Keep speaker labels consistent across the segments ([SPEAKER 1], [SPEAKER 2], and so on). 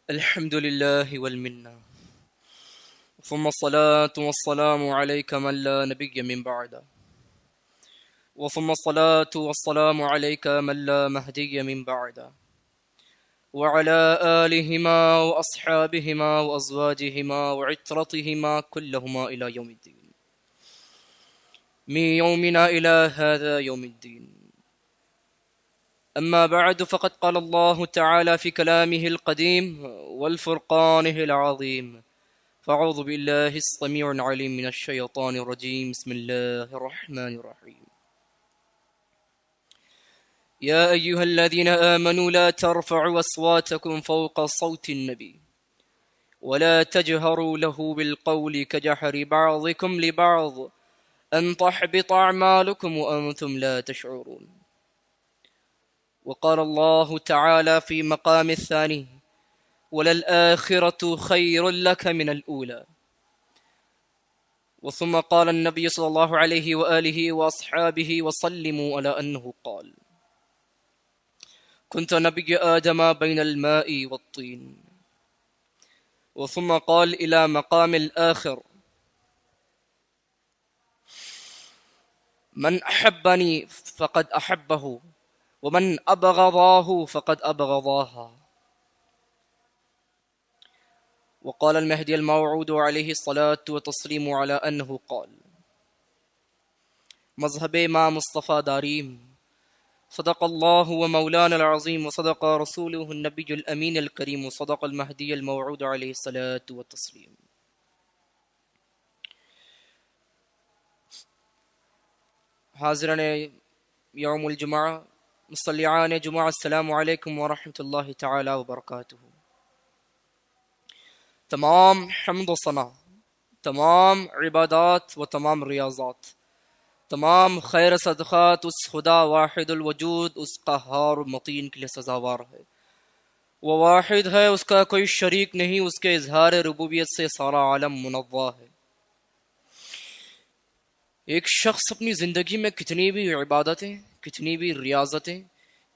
[SPEAKER 1] الحمد لله والمنة، ثم الصلاة والسلام عليك من لا نبي من بعده، وثم الصلاة والسلام عليك من لا مهدي من بعده، وعلى آلهما وأصحابهما وأزواجهما وعترتهما كلهما إلى يوم الدين. من يومنا إلى هذا يوم الدين. أما بعد، فقد قال الله تعالى في كلامه القديم والفرقانه العظيم: فأعوذ بالله السميع العليم من الشيطان الرجيم. بسم الله الرحمن الرحيم. يا أيها الذين آمنوا لا ترفعوا أصواتكم فوق صوت النبي ولا تجهروا له بالقول كجهر بعضكم لبعض أن تحبط أعمالكم وأنتم لا تشعرون. وقال الله تعالى في مقام الثاني: وللآخرة خير لك من الأولى. وثم قال النبي صلى الله عليه وآله وأصحابه وسلموا على أنه قال: كنت نبي آدم بين الماء والطين. وثم قال إلى مقام الآخر: من أحبني فقد أحبه ومن أبغضاه فقد أبغضاها. وقال المهدي الموعود عليه الصلاة والتسليم على أنه قال: مذهب ما مصطفى داریم، صدق الله ومولانا العظيم وصدق رسوله النبي الأمين الكريم وصدق المهدي الموعود عليه الصلاة والتسليم. حاضران یوم الجمعہ، مصلیان جمعہ، السلام علیکم ورحمۃ اللہ تعالی وبرکاتہ. تمام حمد و ثنا، تمام عبادات و تمام ریاضات، تمام خیر صدقات اس خدا واحد الوجود، اس قہار متین کے لیے سزاوار ہے. وہ واحد ہے، اس کا کوئی شریک نہیں، اس کے اظہار ربوبیت سے سارا عالم منوع ہے. ایک شخص اپنی زندگی میں کتنی بھی عبادتیں، کتنی بھی ریاضتیں،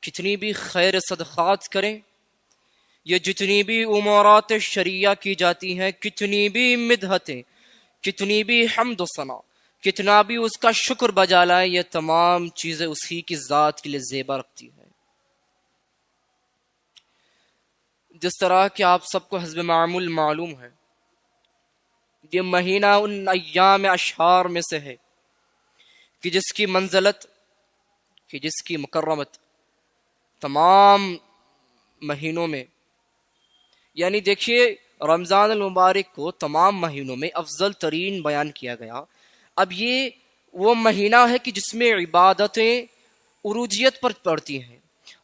[SPEAKER 1] کتنی بھی خیر صدقات کریں، یہ جتنی بھی امورات شریعہ کی جاتی ہیں، کتنی بھی مدحتیں، کتنی بھی حمد و ثنا، کتنا بھی اس کا شکر بجا لائیں، یہ تمام چیزیں اسی کی ذات کے لیے زیبا رکھتی ہیں. جس طرح کہ آپ سب کو حسب معمول معلوم ہے، یہ مہینہ ان ایام اشہار میں سے ہے کہ جس کی منزلت، کہ جس کی مکرمت تمام مہینوں میں، یعنی دیکھیے رمضان المبارک کو تمام مہینوں میں افضل ترین بیان کیا گیا. اب یہ وہ مہینہ ہے کہ جس میں عبادتیں عروجیت پر پڑتی ہیں.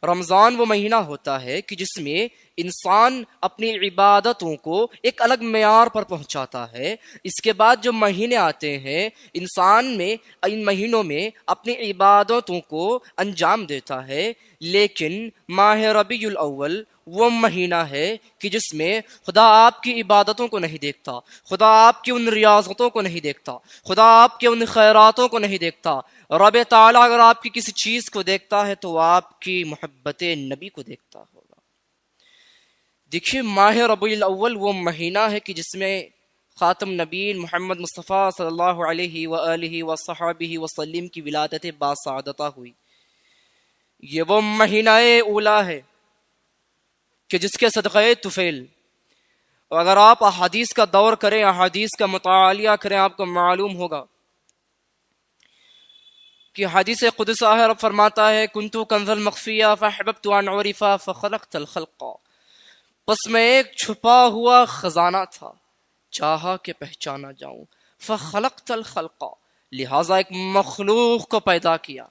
[SPEAKER 1] رمضان وہ مہینہ ہوتا ہے کہ جس میں انسان اپنی عبادتوں کو ایک الگ معیار پر پہنچاتا ہے. اس کے بعد جو مہینے آتے ہیں، انسان میں ان مہینوں میں اپنی عبادتوں کو انجام دیتا ہے. لیکن ماہ ربیع الاول وہ مہینہ ہے کہ جس میں خدا آپ کی عبادتوں کو نہیں دیکھتا، خدا آپ کی ان ریاضتوں کو نہیں دیکھتا، خدا آپ کے ان خیراتوں کو نہیں دیکھتا. رب تعالیٰ اگر آپ کی کسی چیز کو دیکھتا ہے تو وہ آپ کی محبت نبی کو دیکھتا ہوگا. دیکھیے ماہ ربیع الاول وہ مہینہ ہے کہ جس میں خاتم نبیین محمد مصطفیٰ صلی اللہ علیہ وآلہ وصحبہ وسلم کی ولادت باسعادتہ ہوئی. یہ وہ مہینہ اولا ہے کہ جس کے صدقہ طفیل، اگر آپ احادیث کا دور کریں، احادیث کا مطالعہ کریں، آپ کو معلوم ہوگا کہ حدیث قدسیہ ہے، رب فرماتا ہے: کنتو کنز المخفیہ فاحببت ان اعرف فخلقت الخلق. پس میں ایک چھپا ہوا خزانہ تھا، چاہا کہ پہچانا جاؤں. فخلقت الخلق، لہذا ایک مخلوق کو پیدا کیا.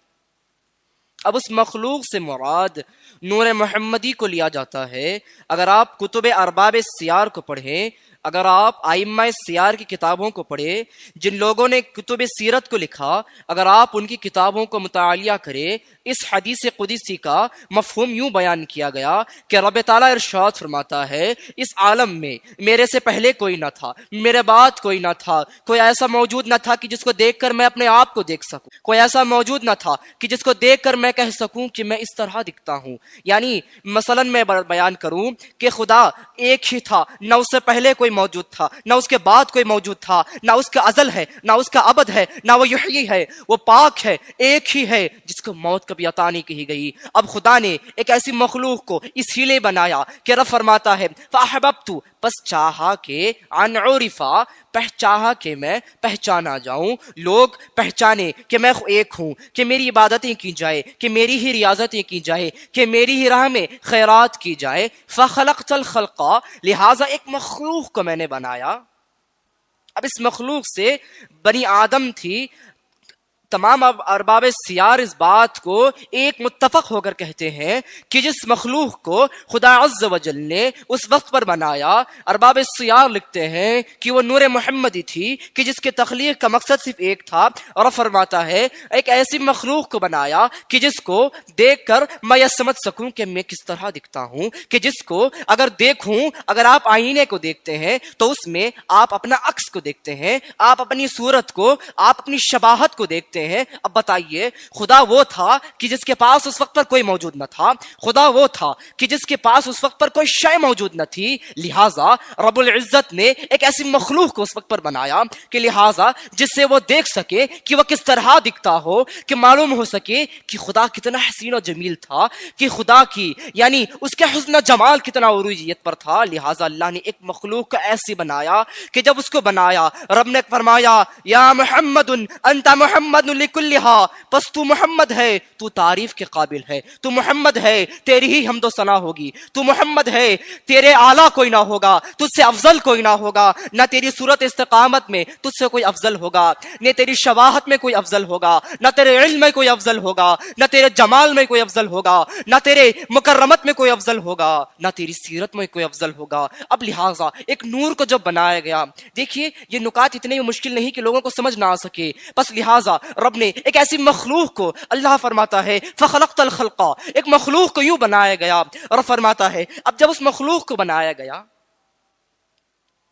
[SPEAKER 1] اب اس مخلوق سے مراد نور محمدی کو لیا جاتا ہے. اگر آپ کتب ارباب سیار کو پڑھیں، اگر آپ ائمہ سیار کی کتابوں کو پڑھیں، جن لوگوں نے کتب سیرت کو لکھا، اگر آپ ان کی کتابوں کو مطالعہ کریں، اس حدیث قدسی کا مفہوم یوں بیان کیا گیا کہ رب تعالیٰ ارشاد فرماتا ہے اس عالم میں میرے سے پہلے کوئی نہ تھا، میرے بعد کوئی نہ تھا، کوئی ایسا موجود نہ تھا کہ جس کو دیکھ کر میں اپنے آپ کو دیکھ سکوں، کوئی ایسا موجود نہ تھا کہ جس کو دیکھ کر میں کہہ سکوں کہ میں اس طرح دکھتا ہوں۔ یعنی مثلا میں بیان کروں کہ خدا ایک ہی تھا، نہ اس سے پہلے کوئی موجود تھا، نہ اس کے بعد کوئی موجود تھا، نہ اس کا ازل ہے، نہ اس کا ابد ہے، نہ وہ یحیی ہے، وہ پاک ہے، ایک ہی ہے جس کو موت کبھی عطا نہیں کی گئی۔ اب خدا نے ایک ایسی مخلوق کو اس ہیلے بنایا کہ رب فرماتا ہے فاحببت، پس چاہا کہ ان عرفا، چاہا کہ میں پہچانا جاؤں، لوگ پہچانے کہ میں ایک ہوں، کہ میری عبادتیں کی جائے، کہ میری ہی ریاضتیں کی جائے، کہ میری ہی راہ میں خیرات کی جائے۔ فخلقت الخلق، لہٰذا ایک مخلوق کو میں نے بنایا۔ اب اس مخلوق سے بنی آدم تھی۔ تمام ارباب سیار اس بات کو ایک متفق ہو کر کہتے ہیں کہ جس مخلوق کو خدا عز و جل نے اس وقت پر بنایا، ارباب سیار لکھتے ہیں کہ وہ نور محمدی تھی کہ جس کے تخلیق کا مقصد صرف ایک تھا، اور فرماتا ہے ایک ایسی مخلوق کو بنایا کہ جس کو دیکھ کر میں یہ سمجھ سکوں کہ میں کس طرح دکھتا ہوں، کہ جس کو اگر دیکھوں، اگر آپ آئینے کو دیکھتے ہیں تو اس میں آپ اپنا عکس کو دیکھتے ہیں، آپ اپنی صورت کو، آپ اپنی شباہت کو دیکھتے ہیں۔ اب بتائیے، خدا وہ تھا کہ جس کے پاس اس وقت پر کوئی موجود نہ تھا، خدا وہ تھا کہ جس کے پاس اس وقت پر کوئی شے موجود نہ تھی، لہٰذا رب العزت نے ایک ایسی مخلوق کو اس وقت پر بنایا کہ لہٰذا جس سے وہ دیکھ سکے کہ وہ کس طرح دکھتا ہو، کہ معلوم ہو سکے کہ خدا کتنا حسین و جمیل تھا، کہ خدا کی یعنی اس کے حسن و جمال کتنا عروجیت پر تھا۔ لہٰذا اللہ نے ایک مخلوق کو ایسی بنایا کہ جب اس کو بنایا رب نے فرمایا یا محمد انت محمد لکلھا، پس تو محمد ہے، تو تعریف کے قابل ہے، تو محمد ہے، تیری ہی حمد و ثنا ہوگی، تو محمد ہے، تیرے اعلیٰ کوئی نہ ہوگا، تجھ سے افضل کوئی نہ ہوگا، نہ تیری صورت استقامت میں تجھ سے کوئی افضل ہوگا، نہ تیری شباہت میں کوئی افضل ہوگا، نہ تیرے علم میں کوئی افضل ہوگا، نہ تیرے جمال میں کوئی افضل ہوگا، نہ تیرے مکرمت میں کوئی افضل ہوگا، نہ تیری سیرت میں کوئی افضل ہوگا۔ اب لہٰذا ایک نور کو جب بنایا گیا، دیکھیے یہ نکات اتنے مشکل نہیں کہ لوگوں کو سمجھ نہ آ سکے، بس لہٰذا رب نے ایک ایسی مخلوق کو، اللہ فرماتا ہے فخلقت الخلق، ایک مخلوق کو یوں بنایا گیا، اور فرماتا ہے اب جب اس مخلوق کو بنایا گیا،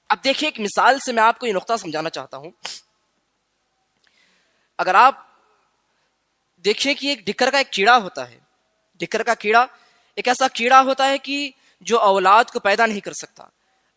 [SPEAKER 1] اب دیکھیے ایک مثال سے میں آپ کو یہ نقطہ سمجھانا چاہتا ہوں۔ اگر آپ دیکھیں کہ ایک ڈکر کا ایک کیڑا ہوتا ہے، ڈکر کا کیڑا ایک ایسا کیڑا ہوتا ہے کہ جو اولاد کو پیدا نہیں کر سکتا۔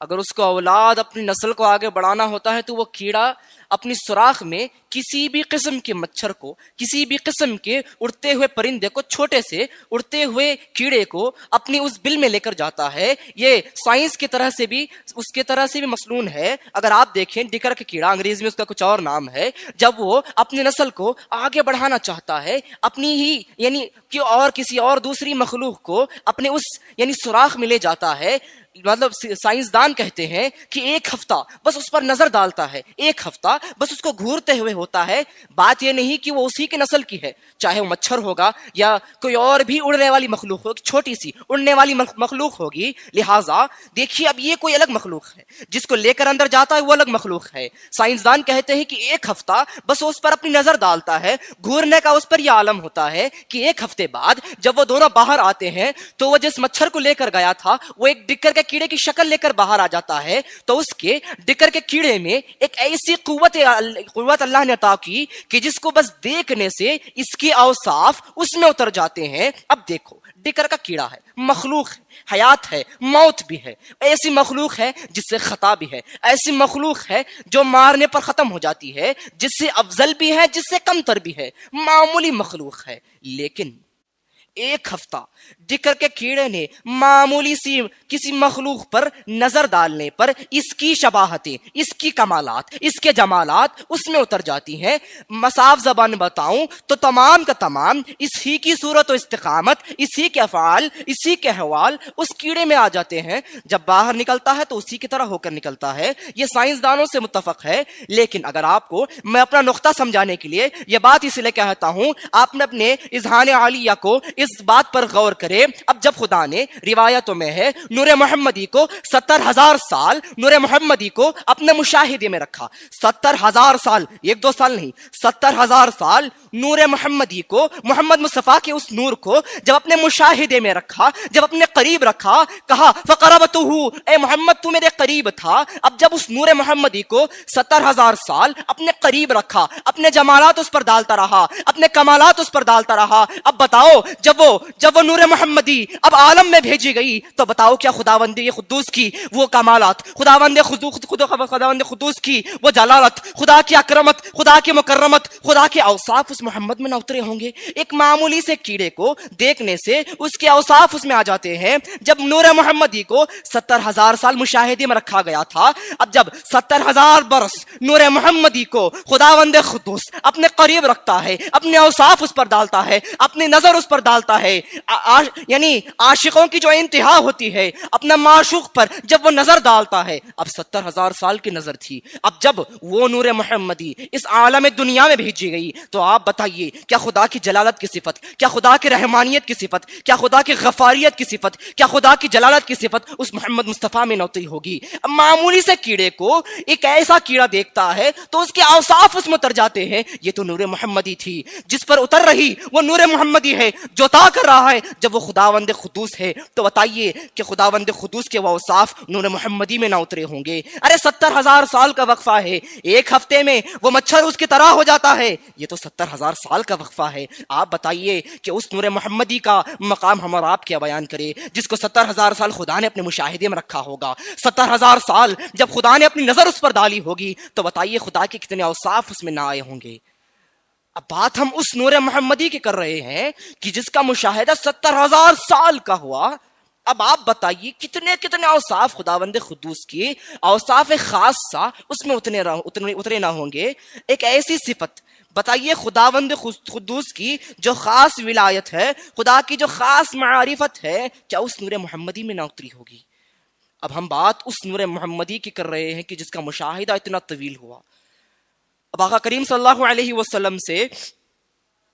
[SPEAKER 1] اگر اس کو اولاد اپنی نسل کو آگے بڑھانا ہوتا ہے تو وہ کیڑا اپنی سوراخ میں کسی بھی قسم کے مچھر کو، کسی بھی قسم کے اڑتے ہوئے پرندے کو، چھوٹے سے اڑتے ہوئے کیڑے کو اپنی اس بل میں لے کر جاتا ہے۔ یہ سائنس کی طرح سے بھی، اس کی طرح سے بھی مسنون ہے۔ اگر آپ دیکھیں ڈکر کا کیڑا، انگریزی میں اس کا کچھ اور نام ہے، جب وہ اپنی نسل کو آگے بڑھانا چاہتا ہے، اپنی ہی یعنی کہ اور کسی اور دوسری مخلوق کو اپنے اس یعنی سوراخ میں لے جاتا ہے، مطلب سائنسدان کہتے ہیں کہ ایک ہفتہ بس اس پر نظر ڈالتا ہے، ایک ہفتہ بس اس کو گھورتے ہوئے ہوتا ہے۔ بات یہ نہیں کہ وہ اسی کے نسل کی ہے، چاہے وہ مچھر ہوگا یا کوئی اور بھی اڑنے والی مخلوق ہوگی، چھوٹی سی اڑنے والی مخلوق ہوگی۔ لہٰذا دیکھیے اب یہ کوئی الگ مخلوق ہے، جس کو لے کر اندر جاتا ہے وہ الگ مخلوق ہے۔ سائنسدان کہتے ہیں کہ ایک ہفتہ بس اس پر اپنی نظر ڈالتا ہے، گھورنے کا اس پر یہ عالم ہوتا ہے کہ ایک ہفتے بعد جب وہ دونوں باہر آتے ہیں تو وہ جس مچھر کو لے کر گیا تھا وہ ایک ڈکر کے کیڑے کی شکل لے کر باہر آ جاتا ہے، تو اس کے ڈکر کے کیڑے میں ایک ایسی قوت اللہ نے عطا کی کہ جس کو بس دیکھنے سے اس کے اوصاف اس میں اتر جاتے ہیں۔ اب دیکھو ڈکر کا کیڑا ہے، مخلوق ہے، حیات ہے، موت بھی ہے، ایسی مخلوق ہے جس سے خطا بھی ہے، ایسی مخلوق ہے جو مارنے پر ختم ہو جاتی ہے، جس سے افضل بھی ہے، جس سے کم تر بھی ہے، معمولی مخلوق ہے۔ لیکن ایک ہفتہ ڈکر کے کیڑے نے معمولی سی کسی مخلوق پر نظر ڈالنے پر اس کی شباہتیں، اس کی کمالات، اس کے جمالات اس میں اتر جاتی ہیں۔ صاف زبان بتاؤں تو تمام کا تمام اس ہی کی صورت و استقامت، اسی کے افعال، اسی کے احوال اس کیڑے میں آ جاتے ہیں۔ جب باہر نکلتا ہے تو اسی کی طرح ہو کر نکلتا ہے۔ یہ سائنسدانوں سے متفق ہے۔ لیکن اگر آپ کو میں اپنا نقطہ سمجھانے کے لیے یہ بات اس لیے کہتا ہوں، آپ نے اپنے اذہان عالیہ کو اس بات پر غور کرے، اب جب خدا نے روایتوں میں ہے نور محمدی کو 70,000 سال نور محمدی کو اپنے مشاہدے میں رکھا، 70,000 سال، 1-2 سال نہیں، 70,000 سال نور محمدی کو، محمد مصطفیٰ کے اس نور کو جب اپنے مشاہدے میں رکھا، جب اپنے قریب رکھا، کہا فقربتہ، اے محمد تو میرے قریب تھا۔ اب جب اس نور محمدی کو 70,000 سال اپنے قریب رکھا، اپنے جمالات اس پر ڈالتا رہا، اپنے کمالات اس پر ڈالتا رہا، اب بتاؤ جب وہ نور محمدی اب عالم میں بھیجی گئی تو بتاؤ کیا خداوند قدوس کی وہ کمالات، خداوند قدوس کی وہ جلالت، خدا کی اکرمت، خدا کی مکرمت، خدا کے اوصاف اس محمد میں نہ اترے ہوں گے؟ ایک معمولی سے کیڑے کو دیکھنے سے اس کے اوصاف اس میں آ جاتے ہیں۔ جب نور محمدی کو 70,000 سال مشاہدے میں رکھا گیا تھا، اب جب 70,000 برس نور محمدی کو خداوند قدوس اپنے قریب رکھتا ہے، اپنے اوصاف اس پر ڈالتا ہے، اپنی نظر اس پر ڈالتا ہے، یعنی عاشقوں کی جو انتہا ہوتی ہے اپنا معشوق پر جب وہ نظر ڈالتا ہے، اب 70,000 سال کی نظر تھی، اب جب وہ نور محمدی اس عالم دنیا میں بھیجی گئی تو آپ بتائیے کیا خدا کی جلالت کی صفت، کیا خدا کی رحمانیت کی صفت، کیا خدا کی غفاریت کی صفت، کیا خدا کی جلالت کی صفت اس محمد مصطفیٰ میں نہ اتری ہوگی؟ اب معمولی سے کیڑے کو ایک ایسا کیڑا دیکھتا ہے تو اس کے اوصاف اس میں اتر جاتے ہیں، یہ تو نور محمدی تھی، جس پر اتر رہی وہ نور محمدی ہے، جو طا کر رہا ہے جب وہ خداوند قدوس ہے، تو بتائیے کہ خداوند قدوس کے وہ اوصاف نور محمدی میں نہ اترے ہوں گے؟ ارے 70,000 سال کا وقفہ ہے، ایک ہفتے میں وہ مچھر اس کی طرح ہو جاتا ہے، یہ تو 70,000 سال کا وقفہ ہے۔ آپ بتائیے کہ اس نور محمدی کا مقام ہم اور آپ کیا بیان کرے، جس کو 70,000 سال خدا نے اپنے مشاہدے میں رکھا ہوگا، 70,000 سال جب خدا نے اپنی نظر اس پر ڈالی ہوگی، تو بتائیے خدا کے کتنے اوصاف اس میں نہ آئے ہوں گے؟ اب بات ہم اس نور محمدی کی کر رہے ہیں کہ جس کا مشاہدہ 70,000 سال کا ہوا۔ اب آپ بتائیے کتنے اوصاف خداوند قدوس کی، اوصاف خاصہ اس میں اترے نہ ہوں گے؟ ایک ایسی صفت بتائیے خداوند قدوس کی جو خاص ولایت ہے، خدا کی جو خاص معرفت ہے، کیا اس نور محمدی میں نہ اتری ہوگی؟ اب ہم بات اس نور محمدی کی کر رہے ہیں کہ جس کا مشاہدہ اتنا طویل ہوا۔ اب آقا کریم صلی اللہ علیہ وسلم سے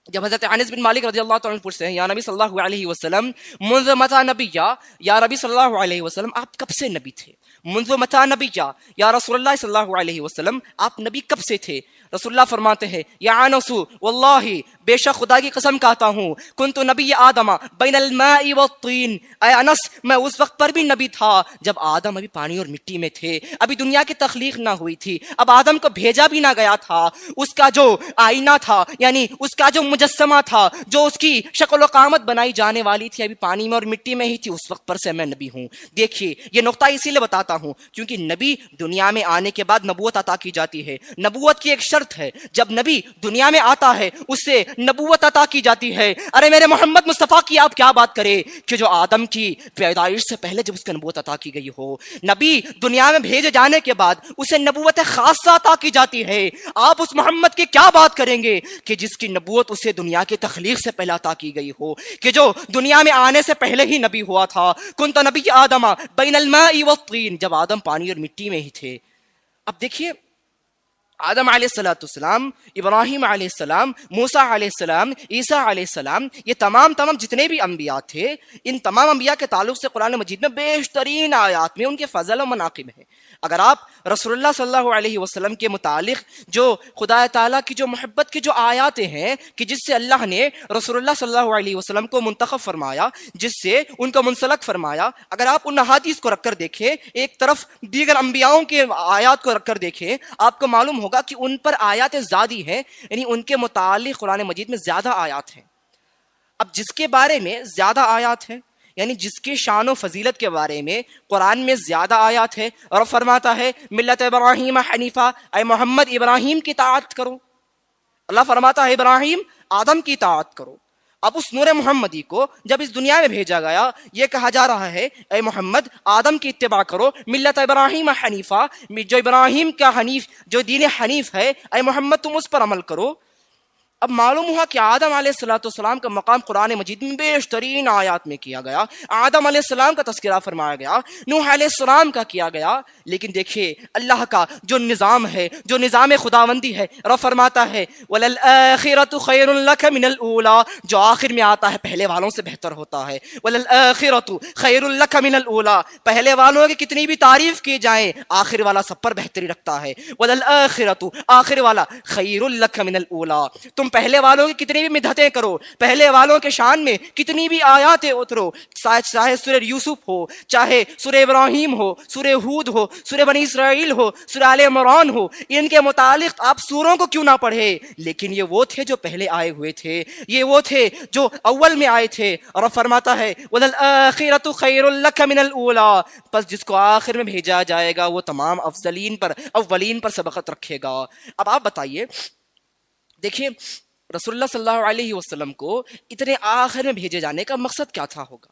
[SPEAKER 1] جب حضرت انس بن مالک رضی اللہ تعالیٰ عنہ پوچھتے ہیں یا نبی صلی اللہ علیہ وسلم منذ متى نبیا، یا نبی صلی اللہ علیہ وسلم آپ کب سے نبی تھے؟ منذ متى نبیا، یا رسول اللہ صلی اللہ علیہ وسلم آپ نبی کب سے تھے؟ رسول اللہ فرماتے ہیں یا انس واللہ، بے شک خدا کی قسم کہتا ہوں، کنت نبی آدم بین الماء والطین، اے انس میں اس وقت پر بھی نبی تھا جب آدم ابھی پانی اور مٹی میں تھے، ابھی دنیا کی تخلیق نہ ہوئی تھی، اب آدم کو بھیجا بھی نہ گیا تھا، اس کا جو آئینہ تھا، یعنی اس کا جو مجسمہ تھا، جو اس کی شکل و قامت بنائی جانے والی تھی، ابھی پانی میں اور مٹی میں ہی تھی، اس وقت پر سے میں نبی ہوں۔ دیکھیے یہ نقطہ اسی لیے بتاتا ہوں کیونکہ نبی دنیا میں آنے کے بعد نبوت عطا کی جاتی ہے، نبوت کی ایک شرط ہے، جب نبی دنیا میں آتا ہے اس سے نبوت عطا کی جاتی ہے۔ ارے میرے محمد مصطفیٰ کی آپ کیا بات کریں کہ جو آدم کی پیدائش سے پہلے جب اس کو نبوت عطا کی گئی ہو، نبی دنیا میں بھیجے جانے کے بعد اسے نبوت خاصہ عطا کی جاتی ہے، آپ اس محمد کی کیا بات کریں گے کہ جس کی نبوت اسے دنیا کی تخلیق سے پہلے عطا کی گئی ہو، کہ جو دنیا میں آنے سے پہلے ہی نبی ہوا تھا۔ کنت نبی آدم بین الماء والطین، جب آدم پانی اور مٹی میں ہی تھے۔ اب دیکھیے آدم علیہ السلام، ابراہیم علیہ السلام، موسیٰ علیہ السلام، عیسیٰ علیہ السلام، یہ تمام جتنے بھی انبیاء تھے، ان تمام انبیاء کے تعلق سے قرآن مجید میں بیشترین آیات میں ان کے فضل و مناقب ہیں۔ اگر آپ رسول اللہ صلی اللہ علیہ وسلم کے متعلق جو خدا تعالیٰ کی جو محبت کی جو آیات ہیں کہ جس سے اللہ نے رسول اللہ صلی اللہ علیہ وسلم کو منتخب فرمایا، جس سے ان کو منسلک فرمایا، اگر آپ ان احادیث کو رکھ کر دیکھیں، ایک طرف دیگر انبیاؤں کے آیات کو رکھ کر دیکھیں، آپ کو معلوم ہوگا کہ ان پر آیات زیادی ہیں، یعنی ان کے متعلق قرآن مجید میں زیادہ آیات ہیں۔ اب جس کے بارے میں زیادہ آیات ہیں، یعنی جس کی شان و فضیلت کے بارے میں قرآن میں زیادہ آیات ہے، اور فرماتا ہے ملت ابراہیم حنیفہ، اے محمد ابراہیم کی اطاعت کرو۔ اللہ فرماتا ہے ابراہیم آدم کی اطاعت کرو۔ اب اس نور محمدی کو جب اس دنیا میں بھیجا گیا، یہ کہا جا رہا ہے اے محمد آدم کی اتباع کرو، ملت ابراہیم حنیفہ، جو ابراہیم کا حنیف، جو دین حنیف ہے، اے محمد تم اس پر عمل کرو۔ اب معلوم ہوا کہ آدم علیہ السلام کا مقام قرآن مجید میں بیشترین آیات میں کیا گیا، آدم علیہ السلام کا تذکرہ فرمایا گیا، نوح علیہ السلام کا کیا گیا، لیکن دیکھیے اللہ کا جو نظام ہے، جو نظام خداوندی ہے، رب فرماتا ہے وَلَلْآخِرَةُ خَيْرٌ لَكَ مِنَ الْأُولَىٰ، جو آخر میں آتا ہے پہلے والوں سے بہتر ہوتا ہے، وَلَلْآخِرَةُ خَيْرٌ لَكَ مِنَ الْأُولَىٰ، پہلے والوں کی کتنی بھی تعریف کی جائیں آخر والا سب پر بہتری رکھتا ہے، وَلَلْآخِرَةُ آخر والا خَيْرٌ لَكَ مِنَ الْأُولَىٰ، تم پہلے والوں کی کتنی بھی مدحتیں کرو، پہلے والوں کے شان میں کتنی بھی آیاتیں اترو، چاہے سورہ یوسف ہو، چاہے سورہ ابراہیم ہو، سورہ ہود ہو، سورہ بنی اسرائیل ہو، سورہ آل عمران ہو، ان کے متعلق آپ سوروں کو کیوں نہ پڑھے، لیکن یہ وہ تھے جو پہلے آئے ہوئے تھے، یہ وہ تھے جو اول میں آئے تھے، اور فرماتا ہے وَلَلْآخِرَةُ خَيْرٌ لَكَ مِنَ الْأُولَىٰ، پس جس کو آخر میں بھیجا جائے گا وہ تمام اولین پر سبقت رکھے گا۔ اب آپ بتائیے، دیکھیے رسول اللہ صلی اللہ علیہ وسلم کو اتنے آخر میں بھیجے جانے کا مقصد کیا تھا ہوگا؟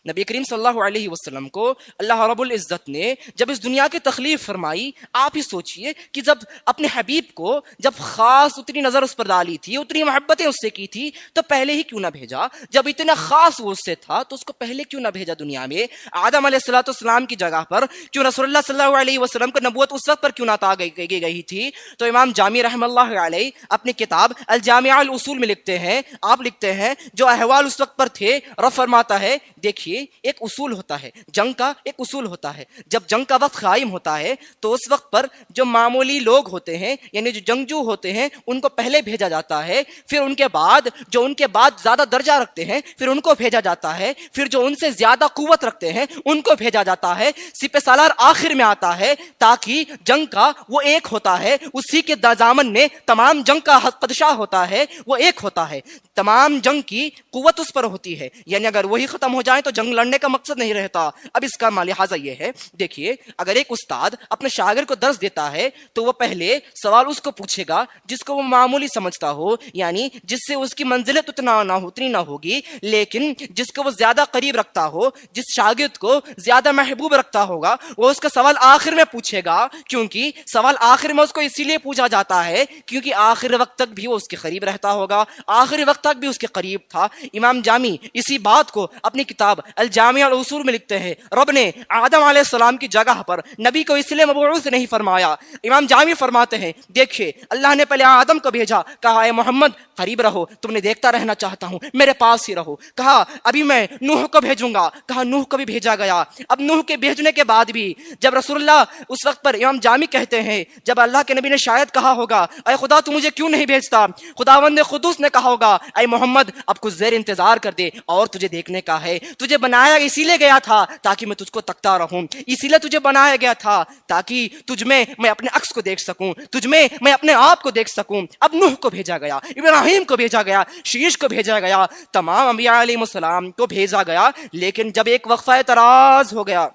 [SPEAKER 1] نبی کریم صلی اللہ علیہ وسلم کو اللہ رب العزت نے جب اس دنیا کی تخلیق فرمائی، آپ ہی سوچئے کہ جب اپنے حبیب کو جب خاص اتنی نظر اس پر ڈالی تھی، اتنی محبتیں اس سے کی تھی، تو پہلے ہی کیوں نہ بھیجا؟ جب اتنا خاص وہ اس سے تھا تو اس کو پہلے کیوں نہ بھیجا دنیا میں؟ آدم علیہ السلام کی جگہ پر کیوں رسول اللہ صلی اللہ علیہ وسلم کو نبوت اس وقت پر کیوں نہ عطا گئی تھی؟ تو امام جامی رحم اللہ علیہ اپنی کتاب الجامع الاصول میں لکھتے ہیں، آپ لکھتے ہیں جو احوال اس وقت پر تھے، رب فرماتا ہے دیکھیے ایک اصول ہوتا ہے، جنگ کا ایک اصول ہوتا ہے، جب جنگ کا وقت قائم ہوتا ہے تو اس وقت پر جو معمولی لوگ ہوتے ہیں، یعنی جو جنگجو ہوتے ہیں، ان کو پہلے بھیجا جاتا ہے، پھر ان کے بعد زیادہ درجہ رکھتے ہیں پھر ان کو بھیجا جاتا ہے، پھر جو ان سے زیادہ قوت رکھتے ہیں ان کو بھیجا جاتا ہے، سپہ سالار آخر میں آتا ہے، تاکہ جنگ کا وہ ایک ہوتا ہے، اسی کے دامن میں تمام جنگ کا قدشہ ہوتا ہے، وہ ایک ہوتا ہے، تمام جنگ کی قوت اس پر ہوتی ہے، یعنی اگر وہی ختم ہو جائے تو جنگ لڑنے کا مقصد نہیں رہتا۔ اب اس کا لحاظہ یہ ہے، دیکھیے اگر ایک استاد اپنے شاگرد کو درس دیتا ہے تو وہ پہلے سوال اس کو پوچھے گا جس کو وہ معمولی سمجھتا ہو، یعنی جس سے اس کی منزلت اتنی نہ ہوگی، لیکن جس کو وہ زیادہ قریب رکھتا ہو، جس شاگرد کو زیادہ محبوب رکھتا ہوگا، وہ اس کا سوال آخر میں پوچھے گا، کیونکہ سوال آخر میں اس کو اسی لیے پوچھا جاتا ہے کیونکہ آخر وقت تک بھی وہ اس کے قریب رہتا ہوگا، آخری وقت تک بھی اس کے قریب تھا۔ امام جامی اسی بات کو اپنی کتاب الجامع الاصول میں لکھتے ہیں، رب نے آدم علیہ السلام کی جگہ پر نبی کو اس لیے مبعوث نہیں فرمایا۔ امام جامی فرماتے ہیں دیکھیے اللہ نے پہلے آدم کو بھیجا، کہا اے محمد قریب رہو، تم نے دیکھتا رہنا چاہتا ہوں، میرے پاس ہی رہو۔ کہا ابھی میں نوح کو بھیجوں گا، کہا نوح کو بھی بھیجا گیا۔ اب نوح کے بھیجنے کے بعد بھی جب رسول اللہ اس وقت پر، امام جامی کہتے ہیں جب اللہ کے نبی نے شاید کہا ہوگا اے خدا تو مجھے کیوں نہیں بھیجتا، خداوند قدوس نے کہا ہوگا اے محمد اب کچھ دیر انتظار کر دے، اور تجھے دیکھنے کا ہے، تجھے بنایا اسی لیے گیا تھا تاکہ میں تجھ کو تکتا رہوں، اسی لیے تجھے بنایا گیا تھا تاکہ تجھ میں اپنے عکس کو دیکھ سکوں، تجھ میں اپنے آپ کو دیکھ سکوں۔ اب نوح کو بھیجا گیا، ابراہیم کو بھیجا گیا، شیش کو بھیجا گیا، تمام انبیاء علیہ السلام کو بھیجا گیا، لیکن جب ایک وقفہ تراز ہو گیا،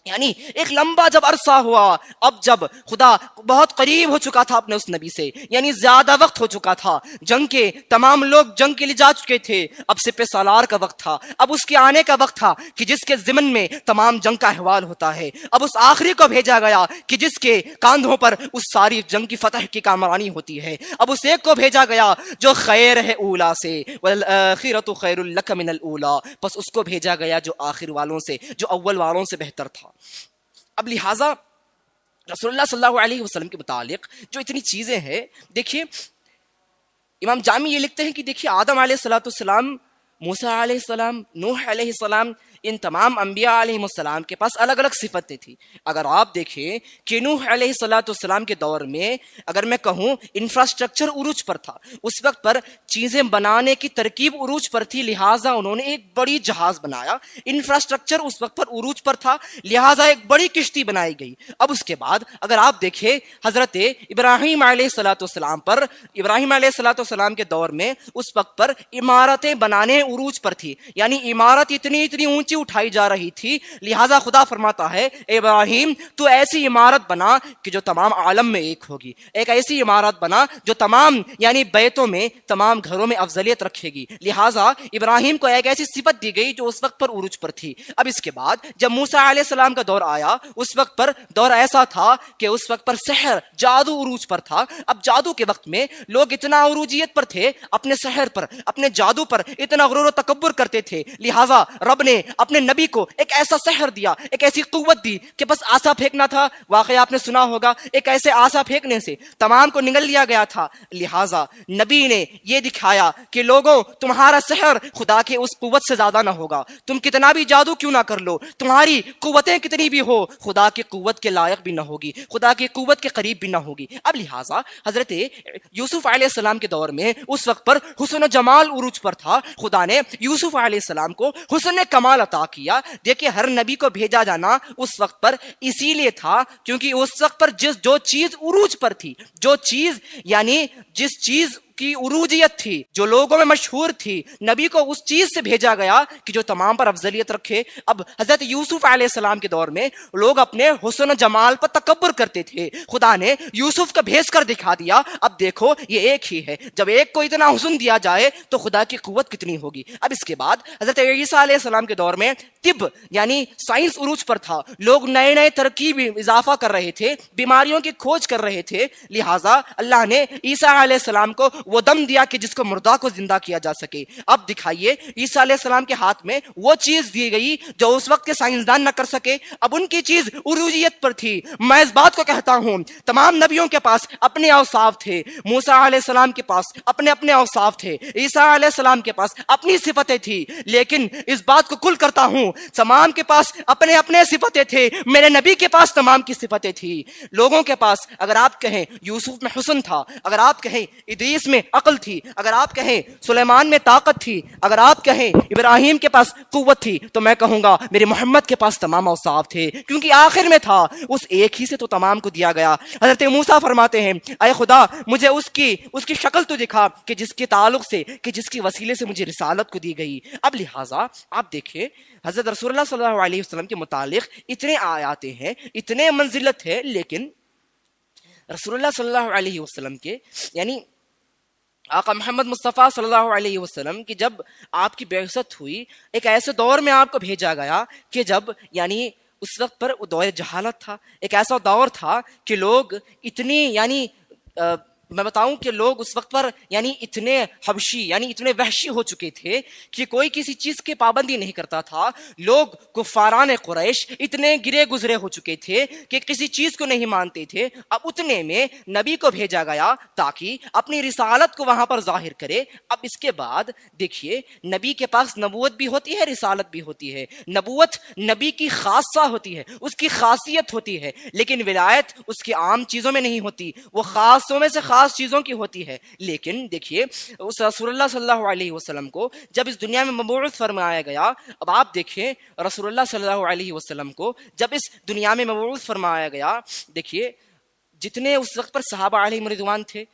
[SPEAKER 1] یعنی ایک لمبا جب عرصہ ہوا، اب جب خدا بہت قریب ہو چکا تھا اپنے اس نبی سے، یعنی زیادہ وقت ہو چکا تھا، جنگ کے تمام لوگ جنگ کے لیے جا چکے تھے، اب سپہ سالار کا وقت تھا، اب اس کے آنے کا وقت تھا کہ جس کے ضمن میں تمام جنگ کا احوال ہوتا ہے، اب اس آخری کو بھیجا گیا کہ جس کے کاندھوں پر اس ساری جنگ کی فتح کی کامرانی ہوتی ہے، اب اس ایک کو بھیجا گیا جو خیر ہے اولا سے، وَالْآخِرَةُ خَيْرٌ لَكَ مِنَ الْأُولَىٰ، پس اس کو بھیجا گیا جو آخر والوں سے، جو اول والوں سے بہتر تھا۔ اب لہٰذا رسول اللہ صلی اللہ علیہ وسلم کے متعلق جو اتنی چیزیں ہیں، دیکھیے امام جامی یہ لکھتے ہیں کہ دیکھیے آدم علیہ السلام، موسیٰ علیہ السلام، نوح علیہ السلام، ان تمام انبیاء علیہ السلام کے پاس الگ الگ صفتیں تھی۔ اگر آپ دیکھیں کہ نوح علیہ السلام کے دور میں اگر میں کہوں انفراسٹرکچر عروج پر تھا، اس وقت پر چیزیں بنانے کی ترکیب عروج پر تھی، لہٰذا انہوں نے ایک بڑی جہاز بنایا، انفراسٹرکچر اس وقت پر عروج پر تھا، لہٰذا ایک بڑی کشتی بنائی گئی۔ اب اس کے بعد اگر آپ دیکھیں حضرت ابراہیم علیہ السلام پر، ابراہیم علیہ السلام کے دور میں اس وقت پر عمارتیں بنانے عروج پر تھی، یعنی عمارت اتنی اونچی کشتی اٹھائی جا رہی تھی، لہٰذا خدا فرماتا ہے اے ابراہیم تو ایسی عمارت بنا کہ جو تمام عالم میں ایک ہوگی، ایک ایسی عمارت بنا جو تمام یعنی بیتوں میں، تمام گھروں میں افضلیت رکھے گی۔ لہٰذا ابراہیم کو ایک ایسی صفت دی گئی جو اس وقت پر عروج پر تھی۔ اب اس کے بعد جب موسیٰ علیہ السلام کا دور آیا، اس وقت پر دور ایسا تھا کہ اس وقت پر سحر، جادو عروج پر تھا۔ اب جادو کے وقت میں لوگ اتنا عروجیت پر تھے، اپنے سحر پر، اپنے جادو پر اتنا غرور و تکبر کرتے تھے، لہٰذا رب نے اپنے نبی کو ایک ایسا سحر دیا، ایک ایسی قوت دی کہ بس آسا پھینکنا تھا۔ واقعہ آپ نے سنا ہوگا، ایک ایسے آسا پھینکنے سے تمام کو نگل لیا گیا تھا۔ لہٰذا نبی نے یہ دکھایا کہ لوگوں تمہارا سحر خدا کے اس قوت سے زیادہ نہ ہوگا، تم کتنا بھی جادو کیوں نہ کر لو، تمہاری قوتیں کتنی بھی ہو، خدا کی قوت کے لائق بھی نہ ہوگی، خدا کی قوت کے قریب بھی نہ ہوگی۔ اب لہٰذا حضرت یوسف علیہ السلام کے دور میں اس وقت پر حسن و جمال عروج پر تھا، خدا نے یوسف علیہ السلام کو حسن کمال عطا کیا۔ دیکھیے ہر نبی کو بھیجا جانا اس وقت پر اسی لیے تھا کیونکہ اس وقت پر جو چیز عروج پر تھی، جو چیز یعنی جس چیز کی عروجیت تھی، جو لوگوں میں مشہور تھی، نبی کو اس چیز سے بھیجا گیا کہ جو تمام پر افضلیت رکھے۔ اب حضرت یوسف علیہ السلام کے دور میں لوگ اپنے حسن و جمال پر تکبر کرتے تھے، خدا نے یوسف کو بھیج کر دکھا دیا اب دیکھو یہ ایک ہی ہے، جب ایک کو اتنا حسن دیا جائے تو خدا کی قوت کتنی ہوگی۔ اب اس کے بعد حضرت عیسیٰ علیہ السلام کے دور میں طب یعنی سائنس عروج پر تھا، لوگ نئے نئے ترکیب اضافہ کر رہے تھے، بیماریوں کی کھوج کر رہے تھے، لہٰذا اللہ نے عیسیٰ علیہ السلام کو وہ دم دیا کہ جس کو مردہ کو زندہ کیا جا سکے۔ اب دکھائیے عیسیٰ علیہ السلام کے ہاتھ میں وہ چیز دی گئی جو اس وقت کے سائنسدان نہ کر سکے، اب ان کی چیز عروجیت پر تھی۔ میں اس بات کو کہتا ہوں تمام نبیوں کے پاس اپنے اوصاف تھے، موسیٰ علیہ السلام کے پاس اپنے اپنے اوصاف تھے، عیسیٰ علیہ السلام کے پاس اپنی صفتیں تھی، لیکن اس بات کو کل کرتا ہوں تمام کے پاس اپنے اپنے صفتیں تھے، میرے نبی کے پاس تمام کی صفتیں تھی۔ لوگوں کے پاس اگر آپ کہیں یوسف میں حسن تھا، اگر آپ کہیں ادریس میں عقل تھی، اگر آپ کہیں سلیمان میں طاقت تھی، اگر آپ کہیں ابراہیم کے پاس قوت تھی، تو میں کہوں گا میرے محمد کے پاس تمام اوصاف تھے، کیونکہ آخر میں تھا اس ایک ہی سے تو تمام کو دیا گیا۔ حضرت موسیٰ فرماتے ہیں اے خدا مجھے اس کی شکل تو دکھا کہ جس کے تعلق سے، کہ جس کے وسیلے سے مجھے رسالت کو دی گئی۔ اب لہٰذا آپ دیکھیں حضرت رسول اللہ صلی اللہ علیہ وسلم کے متعلق اتنے آیاتیں ہیں، اتنے منزلت ہے، لیکن رسول اللہ صلی اللہ علیہ وسلم کے یعنی آقا محمد مصطفیٰ صلی اللہ علیہ وسلم کی جب آپ کی بعثت ہوئی، ایک ایسے دور میں آپ کو بھیجا گیا کہ جب یعنی اس وقت پر دور جہالت تھا، ایک ایسا دور تھا کہ لوگ اتنی یعنی میں بتاؤں کہ لوگ اس وقت پر یعنی اتنے حبشی یعنی اتنے وحشی ہو چکے تھے کہ کوئی کسی چیز کی پابندی نہیں کرتا تھا۔ لوگ کفاران قریش اتنے گرے گزرے ہو چکے تھے کہ کسی چیز کو نہیں مانتے تھے۔ اب اتنے میں نبی کو بھیجا گیا تاکہ اپنی رسالت کو وہاں پر ظاہر کرے۔ اب اس کے بعد دیکھیے نبی کے پاس نبوت بھی ہوتی ہے، رسالت بھی ہوتی ہے۔ نبوت نبی کی خاصہ ہوتی ہے، اس کی خاصیت ہوتی ہے، لیکن ولایت اس کی عام چیزوں میں نہیں ہوتی، وہ خاصوں میں سے خاص چیزوں کی ہوتی ہے۔ لیکن دیکھیے اس رسول اللہ صلی اللہ علیہ وسلم کو جب اس دنیا میں مبعوث فرمایا گیا، اب آپ دیکھیں رسول اللہ صلی اللہ علیہ وسلم کو جب اس دنیا میں مبعوث فرمایا گیا، دیکھیے جتنے اس وقت پر صحابہ علیہم رضوان تھے،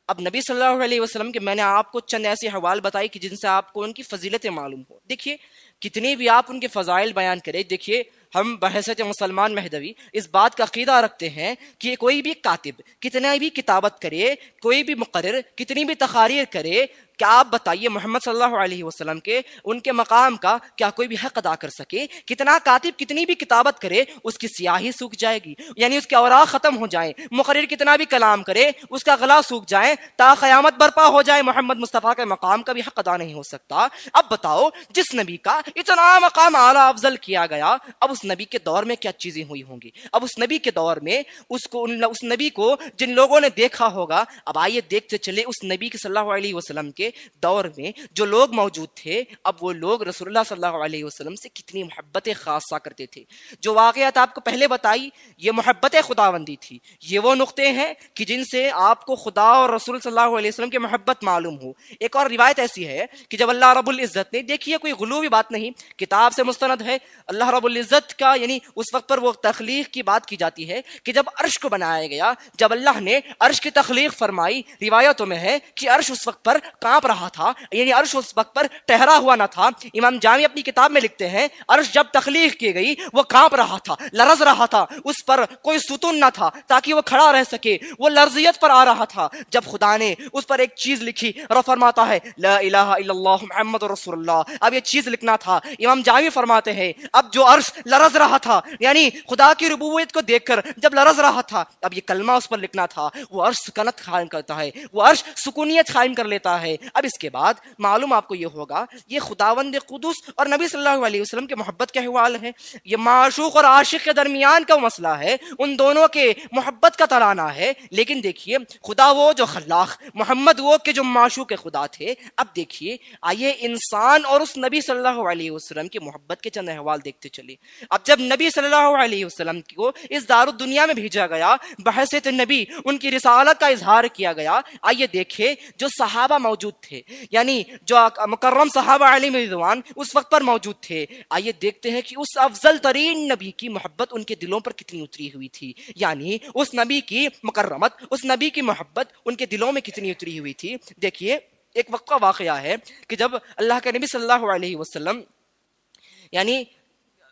[SPEAKER 1] اب نبی صلی اللہ علیہ وسلم کے میں نے آپ کو چند ایسے حوال بتائی کہ جن سے آپ کو ان کی فضیلتیں معلوم ہو۔ دیکھیے کتنی بھی آپ ان کے فضائل بیان کریں، دیکھیے ہم بحیثیت مسلمان مہدوی اس بات کا عقیدہ رکھتے ہیں کہ کوئی بھی کاتب کتنا بھی کتابت کرے، کوئی بھی مقرر کتنی بھی تقاریر کرے، کیا آپ بتائیے محمد صلی اللہ علیہ وسلم کے ان کے مقام کا کیا کوئی بھی حق ادا کر سکے؟ کتنا کاتب کتنی بھی کتابت کرے اس کی سیاہی سوکھ جائے گی، یعنی اس کے اوراق ختم ہو جائیں، مقرر کتنا بھی کلام کرے اس کا غلا سوکھ جائے، تا قیامت برپا ہو جائے، محمد مصطفیٰ کے مقام کا بھی حق ادا نہیں ہو سکتا۔ اب بتاؤ جس نبی کا اتنا مقام اعلیٰ افضل کیا گیا، اب اس نبی کے دور میں کیا چیزیں ہوئی ہوں گی؟ اب اس نبی کے دور میں اس نبی کو جن لوگوں نے دیکھا ہوگا، اب آئیے دیکھتے چلے اس نبی کے صلی اللہ علیہ وسلم کے دور میں جو لوگ موجود تھے، اب وہ لوگ رسول اللہ صلی اللہ علیہ وسلم سے کتنی محبت خاصہ کرتے تھے۔ جو واقعات آپ کو پہلے بتائی یہ محبت خداوندی تھی، یہ وہ نقطے ہیں کہ جن سے آپ کو خدا اور رسول صلی اللہ علیہ وسلم کی محبت معلوم ہو۔ ایک اور روایت ایسی ہے کہ جب اللہ رب العزت نے، دیکھیے کوئی غلوی بات نہیں، کتاب سے مستند ہے، اللہ رب العزت ربوبیت کا یعنی اس وقت پر وہ تخلیق کی بات کی جاتی ہے کہ جب عرش کو بنایا گیا، جب اللہ نے عرش کی تخلیق فرمائی، روایتوں میں ہے کہ عرش اس وقت پر کانپ رہا تھا، یعنی عرش اس وقت پر ٹھہرا ہوا نہ تھا۔ امام جامی اپنی کتاب میں لکھتے ہیں عرش جب تخلیق کی گئی وہ کانپ رہا تھا، لرز رہا تھا، اس پر کوئی ستون نہ تھا تاکہ وہ کھڑا رہ سکے، وہ لرزیت پر آ رہا تھا۔ جب خدا نے اس پر ایک چیز لکھی اور فرماتا ہے لا الہ الا اللہ محمد رسول اللہ، اب یہ چیز لکھنا تھا۔ امام جامی فرماتے ہیں اب جو عرش لرز رہا تھا، یعنی خدا کی ربوبیت کو دیکھ کر جب لرز رہا تھا، اب یہ کلمہ اس پر لکھنا تھا، وہ عرش سکنت قائم کرتا ہے، وہ عرش سکونیت قائم کر لیتا ہے۔ اب اس کے بعد معلوم آپ کو یہ ہوگا یہ خداوند قدوس اور نبی صلی اللہ علیہ وسلم کے محبت کا حوال ہے، یہ معشوق اور عاشق کے درمیان کا مسئلہ ہے، ان دونوں کے محبت کا ترانہ ہے۔ لیکن دیکھیے خدا وہ جو خلاق، محمد وہ کہ جو معشوق خدا تھے۔ اب دیکھیے آئیے انسان اور اس نبی صلی اللہ علیہ وسلم کی محبت کے چند احوال دیکھتے چلے۔ اب جب نبی صلی اللہ علیہ وسلم کو اس دار الدنیا میں بھیجا گیا، بحیثیت نبی ان کی رسالت کا اظہار کیا گیا، آئیے دیکھیں جو صحابہ موجود تھے، یعنی جو مکرم صحابہ علیہم رضوان اس وقت پر موجود تھے، آئیے دیکھتے ہیں کہ اس افضل ترین نبی کی محبت ان کے دلوں پر کتنی اتری ہوئی تھی، یعنی اس نبی کی مکرمت، اس نبی کی محبت ان کے دلوں میں کتنی اتری ہوئی تھی۔ دیکھیے ایک وقت کا واقعہ ہے کہ جب اللہ کے نبی صلی اللہ علیہ وسلم، یعنی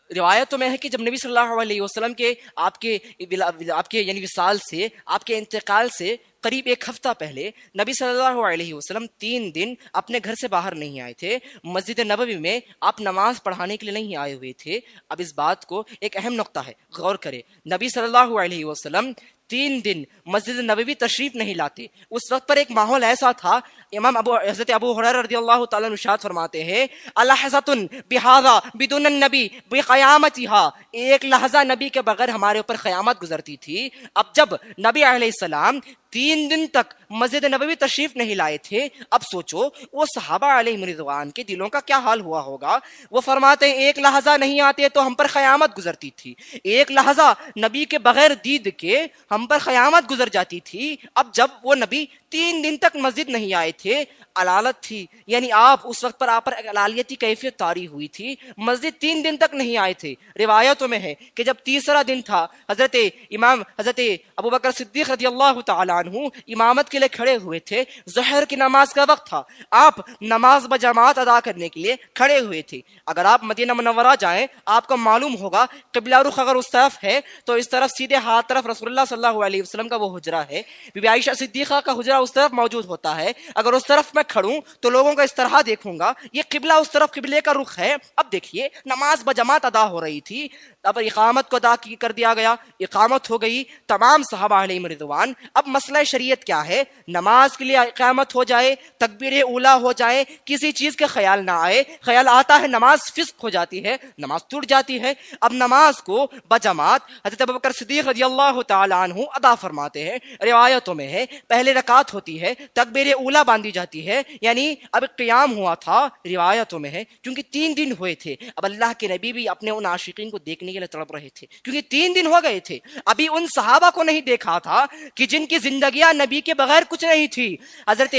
[SPEAKER 1] روایتوں میں ہے کہ جب نبی صلی اللہ علیہ وسلم کے آپ کے یعنی وصال سے، آپ کے انتقال سے قریب ایک ہفتہ پہلے نبی صلی اللہ علیہ وسلم 3 دن اپنے گھر سے باہر نہیں آئے تھے، مسجد نبوی میں آپ نماز پڑھانے کے لیے نہیں آئے ہوئے تھے۔ اب اس بات کو ایک اہم نقطہ ہے، غور کرے، نبی صلی اللہ علیہ وسلم 3 دن مسجد نبوی تشریف نہیں لاتے۔ اس وقت پر ایک ماحول ایسا تھا، امام حضرت ابو ہریرہ رضی اللہ تعالیٰ عنہ ارشاد فرماتے ہیں الحظۃ بہذا بدون النبی بقیامتھا، ایک لحظہ نبی کے بغیر ہمارے اوپر قیامت گزرتی تھی۔ اب جب نبی علیہ السلام 3 دن تک مسجد نبوی تشریف نہیں لائے تھے، اب سوچو وہ صحابہ علیہم رضوان کے دلوں کا کیا حال ہوا ہوگا۔ وہ فرماتے ہیں ایک لحظہ نہیں آتے تو ہم پر قیامت گزرتی تھی، ایک لحظہ نبی کے بغیر دید کے ہم پر قیامت گزر جاتی تھی۔ اب جب وہ نبی 3 دن تک مسجد نہیں آئے تھے، علالت تھی، یعنی آپ اس وقت پر آپ پر علالیتی کیفیت طاری ہوئی تھی، مسجد 3 دن تک نہیں آئے تھے۔ روایتوں میں ہے کہ جب تیسرا دن تھا، حضرت ابوبکر صدیق رضی اللہ تعالیٰ عنہ امامت کے لیے کھڑے ہوئے تھے، ظہر کی نماز کا وقت تھا، آپ نماز بجماعت ادا کرنے کے لیے کھڑے ہوئے تھے۔ اگر آپ مدینہ منورہ جائیں آپ کو معلوم ہوگا قبلہ رخ اگر اس طرف ہے تو اس طرف سیدھے ہاتھ طرف رسول اللہ صلی اللہ علیہ وسلم کا وہ حجرہ ہے، بی بی عائشہ صدیقہ کا حجرہ اس طرف موجود ہوتا ہے۔ اگر اس طرف میں کھڑوں تو لوگوں کا اس طرح دیکھوں گا، یہ قبلہ اس طرف قبلے کا رخ ہے۔ اب دیکھیے نماز بجماعت ادا ہو رہی تھی، اب اقامت کو ادا کر دیا گیا، اقامت ہو گئی، تمام صحابہ علیہم رضوان۔ اب مسئلہ شریعت کیا ہے، نماز کے لیے اقامت ہو جائے، تکبیر اولا ہو جائے، کسی چیز کا خیال نہ آئے، خیال آتا ہے نماز فسق ہو جاتی ہے، نماز ٹوٹ جاتی ہے۔ اب نماز کو بجماعت حضرت ابوبکر صدیق رضی اللہ تعالیٰ عنہ ادا فرماتے ہیں۔ روایتوں میں ہے پہلے رکعت ہوتی ہے، تکبیر اولا باندھی جاتی ہے، یعنی اب قیام ہوا تھا۔ روایتوں میں ہے کیونکہ 3 دن ہوئے تھے، اب اللہ کے نبی بھی اپنے ان عاشقین کو دیکھنے کے لیے تڑپ رہے تھے، کیونکہ 3 دن ہو گئے تھے، ابھی ان صحابہ کو نہیں دیکھا تھا کہ جن کی زندگیاں نبی کے بغیر کچھ نہیں تھی۔ حضرت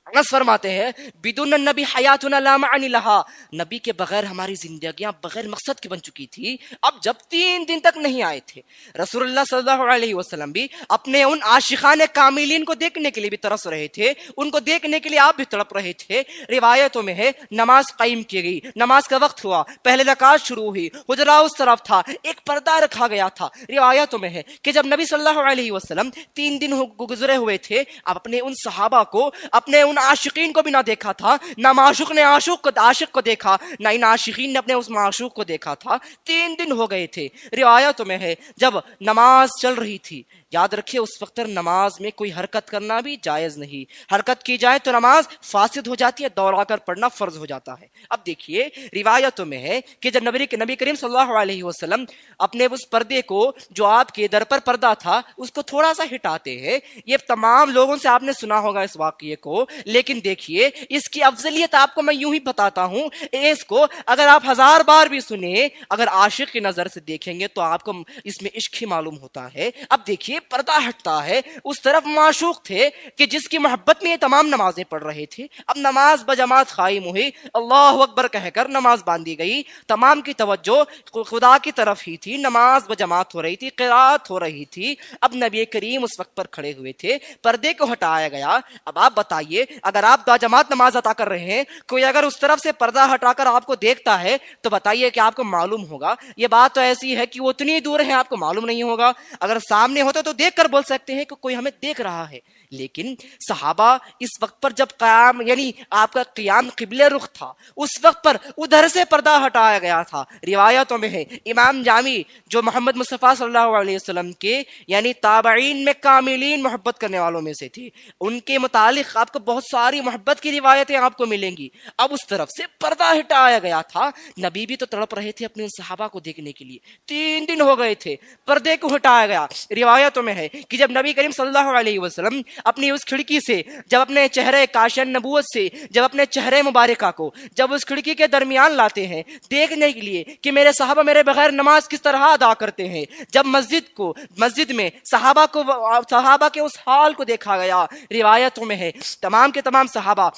[SPEAKER 1] انس فرماتے ہیں بدون النبی حیاتنا لا معنی لہا، نبی کے بغیر ہماری زندگیاں بغیر مقصد کی بن چکی تھی۔ اب جب 3 دن تک نہیں آئے تھے، رسول اللہ صلی اللہ علیہ وسلم بھی اپنے ان عاشقان کاملین کو دیکھنے کے لیے بھی ترس رہے تھے، ان کو دیکھنے کے لیے آپ بھی تڑپ رہے تھے۔ روایتوں میں ہے نماز قائم کی گئی، نماز کا وقت ہوا، پہلے رکعت شروع ہوئی، حجرہ اس طرف تھا، ایک پردہ رکھا گیا تھا۔ روایتوں میں ہے کہ جب نبی صلی اللہ علیہ وسلم 3 دن گزرے ہوئے تھے، اب اپنے ان صحابہ کو، اپنے ان عاشقین کو بھی نہ دیکھا تھا، نہ معشوق نے عاشق کو دیکھا، نہ ان عاشقین نے اپنے اس معشوق کو دیکھا تھا۔ 3 دن ہو گئے تھے۔ روایتوں میں ہے جب نماز چل رہی تھی، یاد رکھیے اس وقت نماز میں کوئی حرکت کرنا بھی جائز نہیں، حرکت کی جائے تو نماز فاسد ہو جاتی ہے، دوڑا کر پڑھنا فرض ہو جاتا ہے۔ اب دیکھیے روایتوں میں ہے کہ جب نبی کریم صلی اللہ علیہ وسلم اپنے اس پردے کو جو آپ کے در پر پردہ تھا اس کو تھوڑا سا ہٹاتے ہیں، یہ تمام لوگوں سے آپ نے سنا ہوگا اس واقعے کو، لیکن دیکھیے اس کی افضلیت آپ کو میں یوں ہی بتاتا ہوں، اس کو اگر آپ 1000 بار بھی سنیں، اگر عاشق کی نظر سے دیکھیں گے تو آپ کو اس میں عشق ہی معلوم ہوتا ہے۔ اب دیکھیے پردہ ہٹتا ہے اس طرف معشوق تھے کہ جس کی محبت میں یہ تمام نمازیں پڑھ رہے تھے. اب نماز بجماعت قائم ہوئی, اللہ اکبر کہہ کر نماز باندھی گئی, تمام کی توجہ خدا کی طرف ہی تھی, نماز بجماعت ہو رہی تھی, قرات ہو رہی تھی. اب نبی کریم اس وقت پر کھڑے ہوئے تھے, پردے کو ہٹایا گیا. اب آپ بتائیے, اگر آپ باجماعت نماز ادا کر رہے ہیں, کوئی اگر اس طرف سے پردہ ہٹا کر آپ کو دیکھتا ہے تو بتائیے کہ آپ کو معلوم ہوگا. یہ بات تو ایسی ہے کہ وہ اتنی دور ہے آپ کو معلوم نہیں ہوگا. اگر سامنے ہوتا تو دیکھ کر بول سکتے ہیں کہ کوئی ہمیں دیکھ رہا ہے. لیکن صحابہ اس وقت پر جب قیام یعنی آپ کا قیام قبل رخ تھا, اس وقت پر ادھر سے پردہ ہٹایا گیا تھا. روایتوں میں ہے, امام جامی جو محمد مصطفیٰ صلی اللہ علیہ وسلم کے یعنی تابعین میں کاملین محبت کرنے والوں میں سے تھی, ان کے متعلق آپ کو بہت ساری محبت کی روایتیں آپ کو ملیں گی. اب اس طرف سے پردہ ہٹایا گیا تھا. نبی بھی تو تڑپ رہے تھے اپنے صحابہ کو دیکھنے کے لیے, 3 دن ہو گئے تھے, پردے کو ہٹایا گیا. روایتوں میں ہے کہ جب نبی کریم صلی اللہ علیہ وسلم اپنی اس کھڑکی سے, جب اپنے چہرے کاشن نبوت سے, جب اپنے چہرے مبارکہ کو جب اس کھڑکی کے درمیان لاتے ہیں دیکھنے کے لیے کہ میرے صحابہ میرے بغیر نماز کس طرح ادا کرتے ہیں, جب مسجد میں صحابہ کے اس حال کو دیکھا گیا, روایتوں میں ہے تمام کے تمام صحابہ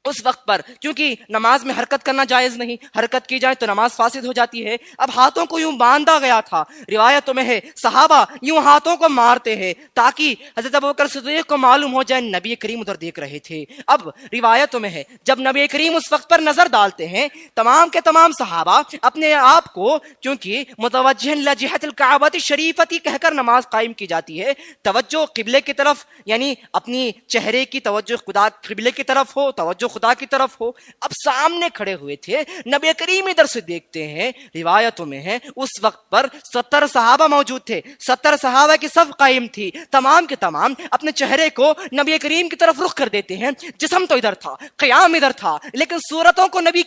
[SPEAKER 1] اس وقت پر, کیونکہ نماز میں حرکت کرنا جائز نہیں, حرکت کی جائے تو نماز فاسد ہو جاتی ہے, اب ہاتھوں کو یوں باندھا گیا تھا. روایتوں میں ہے صحابہ یوں ہاتھوں کو مارتے ہیں تاکہ حضرت ابوبکر صدیق کو معلوم ہو جائے نبی کریم ادھر دیکھ رہے تھے. اب روایتوں میں ہے جب نبی کریم اس وقت پر نظر ڈالتے ہیں, تمام کے تمام صحابہ اپنے آپ کو, کیونکہ متوجہ لجہت الکعبۃ الشریفۃ کہہ کر نماز قائم کی جاتی ہے, توجہ قبلے کی طرف یعنی اپنی چہرے کی توجہ خدا قبلے کی طرف ہو, توجہ خدا کی طرف ہو. اب سامنے کھڑے ہوئے تھے, نبی کریم ادھر سے دیکھتے ہیں. روایتوں میں ہے اس وقت پر 70 صحابہ موجود تھے, 70 صحابہ کی صف قائم تھی. تمام کے تمام اپنے چہرے کو نبی کریم کی طرف رخ کر دیتے ہیں. جسم تو ادھر تھا, قیام ادھر تھا, لیکن صورتوں کو نبی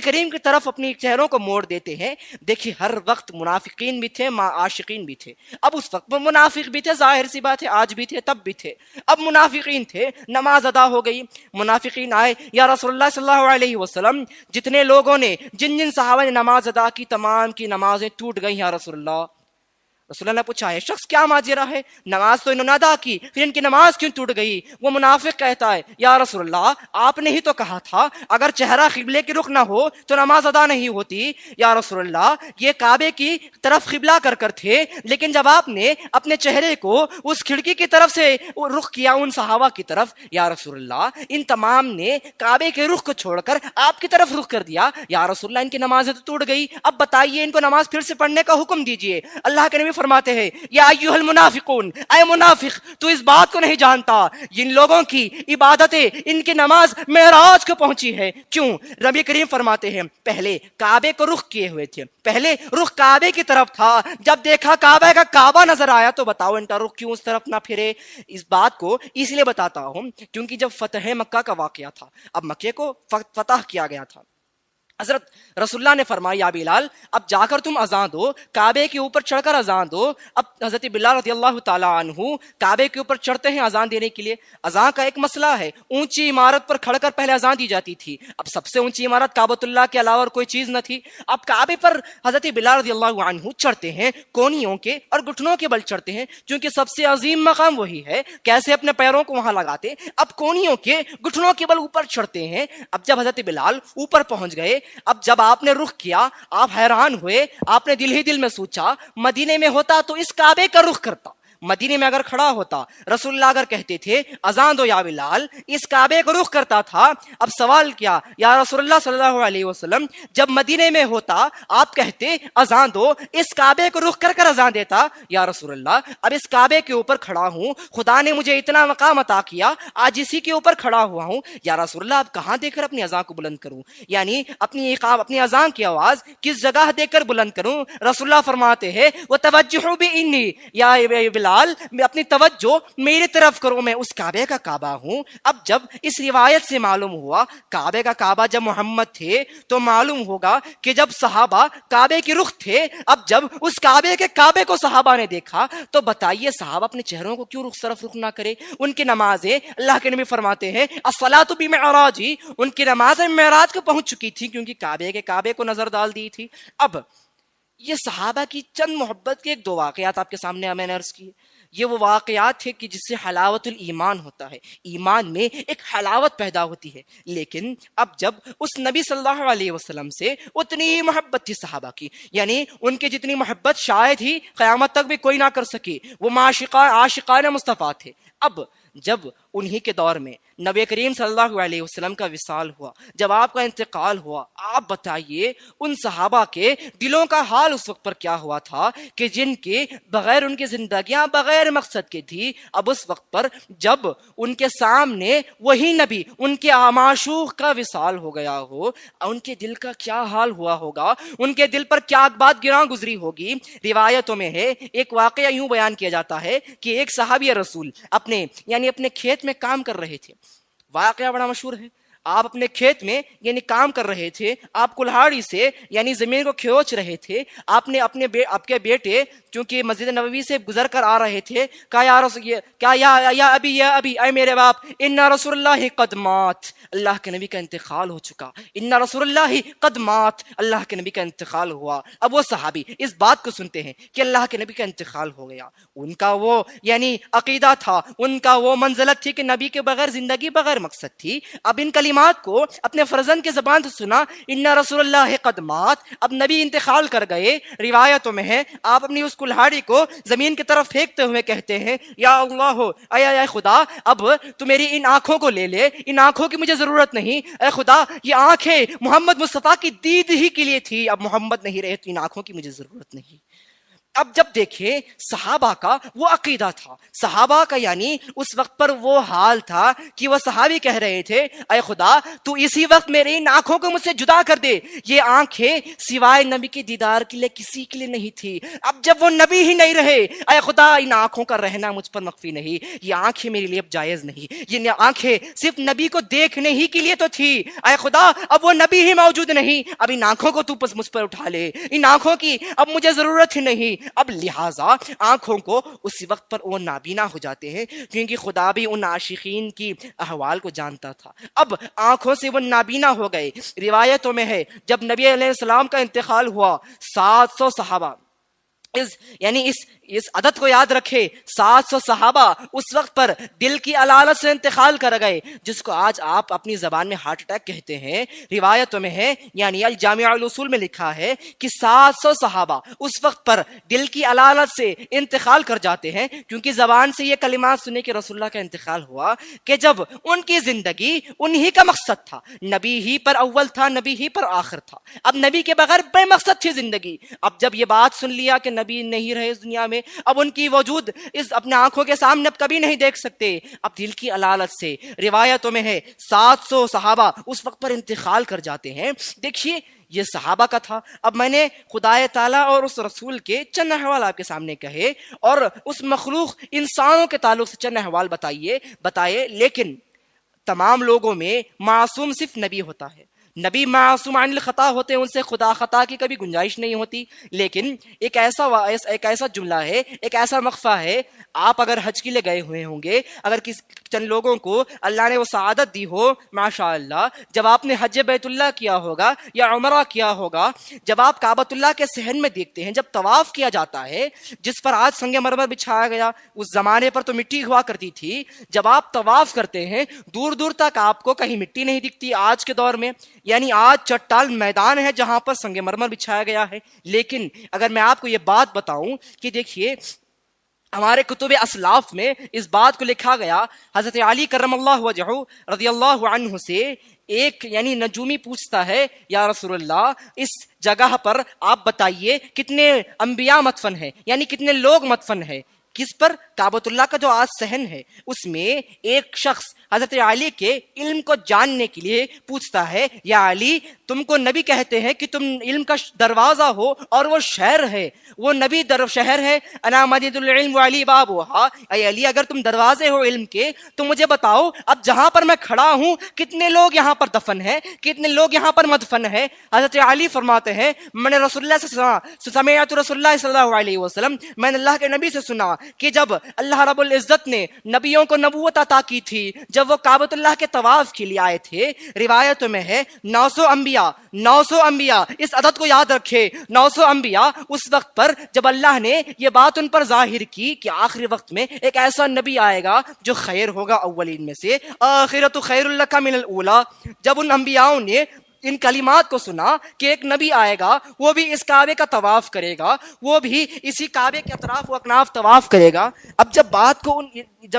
[SPEAKER 1] کریم کی طرف اپنی چہروں کو موڑ دیتے ہیں. دیکھیے ہر وقت منافقین بھی تھے, عاشقین بھی تھے. اب اس وقت منافق بھی تھے, ظاہر سی بات ہے, آج بھی تھے تب بھی تھے. اب منافقین تھے, نماز ادا ہو گئی, منافقین آئے, یا رسول اللہ صلی اللہ علیہ وسلم جتنے لوگوں نے جن صحابہ نے نماز ادا کی تمام کی نمازیں ٹوٹ گئی یا رسول اللہ. رسول اللہ نے پوچھا ہے شخص کیا ماجرا ہے, نماز تو انہوں نے ادا کی, پھر ان کی نماز کیوں ٹوٹ گئی؟ وہ منافق کہتا ہے یا رسول اللہ آپ نے ہی تو کہا تھا اگر چہرہ قبلے کی رخ نہ ہو تو نماز ادا نہیں ہوتی. یا رسول اللہ یہ کعبے کی طرف قبلہ کر تھے, لیکن جب آپ نے اپنے چہرے کو اس کھڑکی کی طرف سے رخ کیا ان صحابہ کی طرف, یا رسول اللہ ان تمام نے کعبے کے رخ کو چھوڑ کر آپ کی طرف رخ کر دیا. یا رسول اللہ ان کی نمازیں تو ٹوٹ گئی, اب بتائیے ان کو نماز پھر سے پڑھنے کا حکم دیجئے. اللہ کے نبی فرماتے ہیں یا ایھا المنافقون, اے منافق تو اس بات کو نہیں جانتا جن لوگوں کی عبادتیں ان کی نماز معراج کو پہنچی ہے. کیوں؟ نبی کریم فرماتے ہیں پہلے کعبے کو رخ کیے ہوئے تھے, پہلے رخ کعبے کی طرف تھا, جب دیکھا کعبہ کا کعبہ نظر آیا تو بتاؤ ان کا رخ کیوں اس طرف نہ پھرے. اس بات کو اس لیے بتاتا ہوں کیونکہ جب فتح مکہ کا واقعہ تھا, اب مکے کو فتح کیا گیا تھا, حضرت رسول اللہ نے فرمایا یا بلال اب جا کر تم اذان دو, کعبے کے اوپر چڑھ کر اذان دو. اب حضرت بلال رضی اللہ تعالیٰ عنہ کعبے کے اوپر چڑھتے ہیں اذان دینے کے لیے. اذان کا ایک مسئلہ ہے, اونچی عمارت پر کھڑ کر پہلے اذان دی جاتی تھی, اب سب سے اونچی عمارت کعبۃ اللہ کے علاوہ اور کوئی چیز نہ تھی. اب کعبے پر حضرت بلال رضی اللہ عنہ چڑھتے ہیں, کونیوں کے اور گھٹنوں کے بل چڑھتے ہیں, کیونکہ سب سے عظیم مقام وہی ہے, کیسے اپنے پیروں کو وہاں لگاتے. اب کونیوں کے گھٹنوں کے بل اوپر چڑھتے ہیں. اب جب حضرت بلال اوپر پہنچ گئے, اب جب آپ نے رخ کیا آپ حیران ہوئے, آپ نے دل ہی دل میں سوچا مدینے میں ہوتا تو اس کعبے کا رخ کرتا, مدینے میں اگر کھڑا ہوتا رسول اللہ اگر کہتے تھے اذان دو یا بلال, اس کعبے کو رخ کرتا تھا. اب سوال کیا یا رسول اللہ صلی اللہ علیہ وسلم جب مدینے میں ہوتا آپ کہتے اذان دو, اس کعبے کو رخ کر اذان دیتا. یا رسول اللہ اب اس کعبے کے اوپر کھڑا ہوں, خدا نے مجھے اتنا مقام عطا کیا, آج اسی کے اوپر کھڑا ہوا ہوں. یا رسول اللہ اب کہاں دیکھ کر اپنی اذان کو بلند کروں, یعنی اپنی اذان کی آواز کس جگہ دیکھ کر بلند کروں. رسول اللہ فرماتے ہیں وتوجہوا بانی, یا بلال اپنی توجہ میری طرف کرو, میں اس کعبے کا کعبہ ہوں. اب جب اس روایت سے معلوم ہوا کعبے کا کعبہ جب محمد تھے تو معلوم ہوگا کہ جب صحابہ کعبے کی رخ تھے, اب جب اس کعبے کے کعبے کو صحابہ نے دیکھا تو بتائیے صحابہ اپنے چہروں کو کیوں رخ نہ کرے. ان کی نمازیں اللہ کے نبی فرماتے ہیں الصلاۃ بمعراجی, ان کی نمازیں معراج کو پہنچ چکی تھی کیونکہ کعبے کو نظر ڈال دی تھی. اب یہ صحابہ کی چند محبت کے 1-2 واقعات آپ کے سامنے میں نے عرض کیے. یہ وہ واقعات تھے کہ جس سے حلاوت الایمان ہوتا ہے، ایمان میں ایک حلاوت پیدا ہوتی ہے۔ لیکن اب جب اس نبی صلی اللہ علیہ وسلم سے اتنی ہی محبت تھی صحابہ کی، یعنی ان کی جتنی محبت شاید ہی قیامت تک بھی کوئی نہ کر سکے، وہ عاشقان مصطفیٰ تھے۔ اب جب انہی کے دور میں نبی کریم صلی اللہ علیہ وسلم کا وصال ہوا، جب آپ کا انتقال ہوا، آپ بتائیے ان صحابہ کے دلوں کا حال اس وقت پر کیا ہوا تھا کہ جن کے بغیر ان کی زندگیاں بغیر مقصد کے تھی۔ اب اس وقت پر جب ان کے سامنے وہی نبی، ان کے معشوق کا وصال ہو گیا ہو، ان کے دل کا کیا حال ہوا ہوگا، ان کے دل پر کیا بات گراں گزری ہوگی۔ روایتوں میں ہے، ایک واقعہ یوں بیان کیا جاتا ہے کہ ایک صحابی رسول اپنے کھیت میں کام کر رہے تھے۔ واقعہ بڑا مشہور ہے۔ آپ اپنے کھیت میں کام کر رہے تھے، آپ کلہاڑی سے زمین کو کھینچ رہے تھے۔ آپ نے آپ کے بیٹے چونکہ مسجد نبوی سے گزر کر آ رہے تھے، کہا یا ابی اے میرے باپ، ان رسول اللہ قد مات، اللہ کے نبی کا انتقال ہو چکا، ان رسول اللہ قد مات، اللہ کے نبی کا انتقال ہوا۔ اب وہ صحابی اس بات کو سنتے ہیں کہ اللہ کے نبی کا انتقال ہو گیا، ان کا وہ عقیدہ تھا، ان کا وہ منزلت تھی کہ نبی کے بغیر زندگی بغیر مقصد تھی۔ اب ان کلمات کو اپنے فرزند کے زبان سے سنا، ان رسول اللہ قد مات، اب نبی انتقال کر گئے۔ روایتوں میں ہے آپ اپنی اس کلہاڑی کو زمین کی طرف پھینکتے ہوئے کہتے ہیں، یا اللہ، اے خدا، اب تو میری ان آنکھوں کو لے لے، ان آنکھوں کی مجھے ضرورت نہیں، اے خدا یہ آنکھیں محمد مصطفیٰ کی دید ہی کے لیے تھی، اب محمد نہیں رہے تو ان آنکھوں کی مجھے ضرورت نہیں۔ اب جب دیکھیں صحابہ کا وہ عقیدہ تھا، صحابہ کا اس وقت پر وہ حال تھا کہ وہ صحابی کہہ رہے تھے، اے خدا تو اسی وقت میری ان آنکھوں کو مجھ سے جدا کر دے، یہ آنکھیں سوائے نبی کے دیدار کے لیے کسی کے لیے نہیں تھی۔ اب جب وہ نبی ہی نہیں رہے، اے خدا ان آنکھوں کا رہنا مجھ پر مخفی نہیں، یہ آنکھیں میرے لیے اب جائز نہیں، یہ آنکھیں صرف نبی کو دیکھنے ہی کے لیے تو تھی، اے خدا اب وہ نبی ہی موجود نہیں، اب ان آنکھوں کو تو مجھ پر اٹھا لے، ان آنکھوں کی اب مجھے ضرورت ہی نہیں۔ اب لہٰذا آنکھوں کو اسی وقت پر وہ نابینا ہو جاتے ہیں، کیونکہ خدا بھی ان عاشقین کی احوال کو جانتا تھا۔ اب آنکھوں سے وہ نابینا ہو گئے۔ روایتوں میں ہے جب نبی علیہ السلام کا انتقال ہوا، 700 صحابہ، اس عدد کو یاد رکھے، 700 صحابہ اس وقت پر دل کی علالت سے انتقال کر گئے، جس کو آج آپ اپنی زبان میں ہارٹ اٹیک کہتے ہیں۔ روایتوں میں ہے الجامع الاصول میں لکھا ہے کہ 700 صحابہ اس وقت پر دل کی علالت سے انتقال کر جاتے ہیں، کیونکہ زبان سے یہ کلمات سنے کہ رسول اللہ کا انتقال ہوا، کہ جب ان کی زندگی انہی کا مقصد تھا، نبی ہی پر اول تھا، نبی ہی پر آخر تھا، اب نبی کے بغیر بے مقصد تھی زندگی۔ اب جب یہ بات سن لیا کہ نبی نہیں رہے اس دنیا میں، اب ان کی وجود اس اپنے آنکھوں کے سامنے اب کبھی نہیں دیکھ سکتے، اب دل کی علالت سے روایتوں میں ہے 700 صحابہ اس وقت پر انتقال کر جاتے ہیں۔ دیکھیے یہ صحابہ کا تھا۔ اب میں نے خدا تعالیٰ اور اس رسول کے چند احوال آپ کے سامنے کہے، اور اس مخلوق انسانوں کے تعلق سے چند احوال بتائے، لیکن تمام لوگوں میں معصوم صرف نبی ہوتا ہے۔ نبی معصوم عن الخطا ہوتے ہیں، ان سے خدا خطا کی کبھی گنجائش نہیں ہوتی۔ لیکن ایک ایسا جملہ ہے، ایک ایسا مخفہ ہے، آپ اگر حج کے لیے گئے ہوئے ہوں گے، اگر چند لوگوں کو اللہ نے وہ سعادت دی ہو، ماشاءاللہ، جب آپ نے حج بیت اللہ کیا ہوگا یا عمرہ کیا ہوگا، جب آپ کعبۃ اللہ کے صحن میں دیکھتے ہیں، جب طواف کیا جاتا ہے، جس پر آج سنگ مرمر بچھایا گیا، اس زمانے پر تو مٹی ہوا کرتی تھی، جب آپ طواف کرتے ہیں دور دور تک آپ کو کہیں مٹی نہیں دکھتی آج کے دور میں، آج چٹان میدان ہے جہاں پر سنگ مرمر بچھایا گیا ہے۔ لیکن اگر میں آپ کو یہ بات بتاؤں کہ دیکھیے ہمارے کتب اسلاف میں اس بات کو لکھا گیا، حضرت علی کرم اللہ وجہہ رضی اللہ عنہ سے ایک نجومی پوچھتا ہے، یا رسول اللہ اس جگہ پر آپ بتائیے کتنے انبیاء مدفن ہیں، کتنے لوگ مدفن ہیں، کس پر؟ کعبۃ اللہ کا جو آج صحن ہے، اس میں ایک شخص حضرت علی کے علم کو جاننے کے لیے پوچھتا ہے، یا علی تم کو نبی کہتے ہیں کہ تم علم کا دروازہ ہو اور وہ شہر ہے، وہ نبی شہر ہے، انا مدید العلم وعلی بابھا، اے علی اگر تم دروازے ہو علم کے تو مجھے بتاؤ اب جہاں پر میں کھڑا ہوں کتنے لوگ یہاں پر دفن ہیں، کتنے لوگ یہاں پر مدفن ہیں؟ حضرت علی فرماتے ہیں میں نے رسول اللہ سے سنا، سمعت رسول اللہ صلی اللہ علیہ وسلم، میں نے اللہ کے نبی سے سنا، کہ جب اللہ رب العزت نے نبیوں کو نبوت عطا کی تھی، جب وہ کعبۃ اللہ کے طواف کے لیے آئے تھے، روایتوں میں ہے 900 انبیاء، اس عدد کو یاد رکھے، 900 انبیاء اس وقت پر جب اللہ نے یہ بات ان پر ظاہر کی کہ آخری وقت میں ایک ایسا نبی آئے گا جو خیر ہوگا اولین میں سے، آخرت خیر لک من الاولی، جب ان انبیاؤں نے ان کلمات کو سنا کہ ایک نبی آئے گا، وہ بھی اس کعبے کا طواف کرے گا، وہ بھی اسی کعبے کے اطراف و اکناف طواف کرے گا، اب جب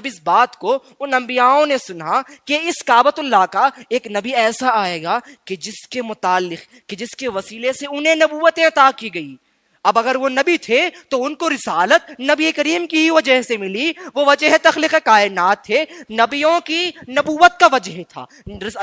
[SPEAKER 1] اس بات کو ان انبیاؤں نے سنا کہ اس کعبۃ اللہ کا ایک نبی ایسا آئے گا کہ جس کے وسیلے سے انہیں نبوتیں عطا کی گئی، اب اگر وہ نبی تھے تو ان کو رسالت نبی کریم کی ہی وجہ سے ملی، وہ وجہ تخلیق کائنات تھے، نبیوں کی نبوت کا وجہ تھا،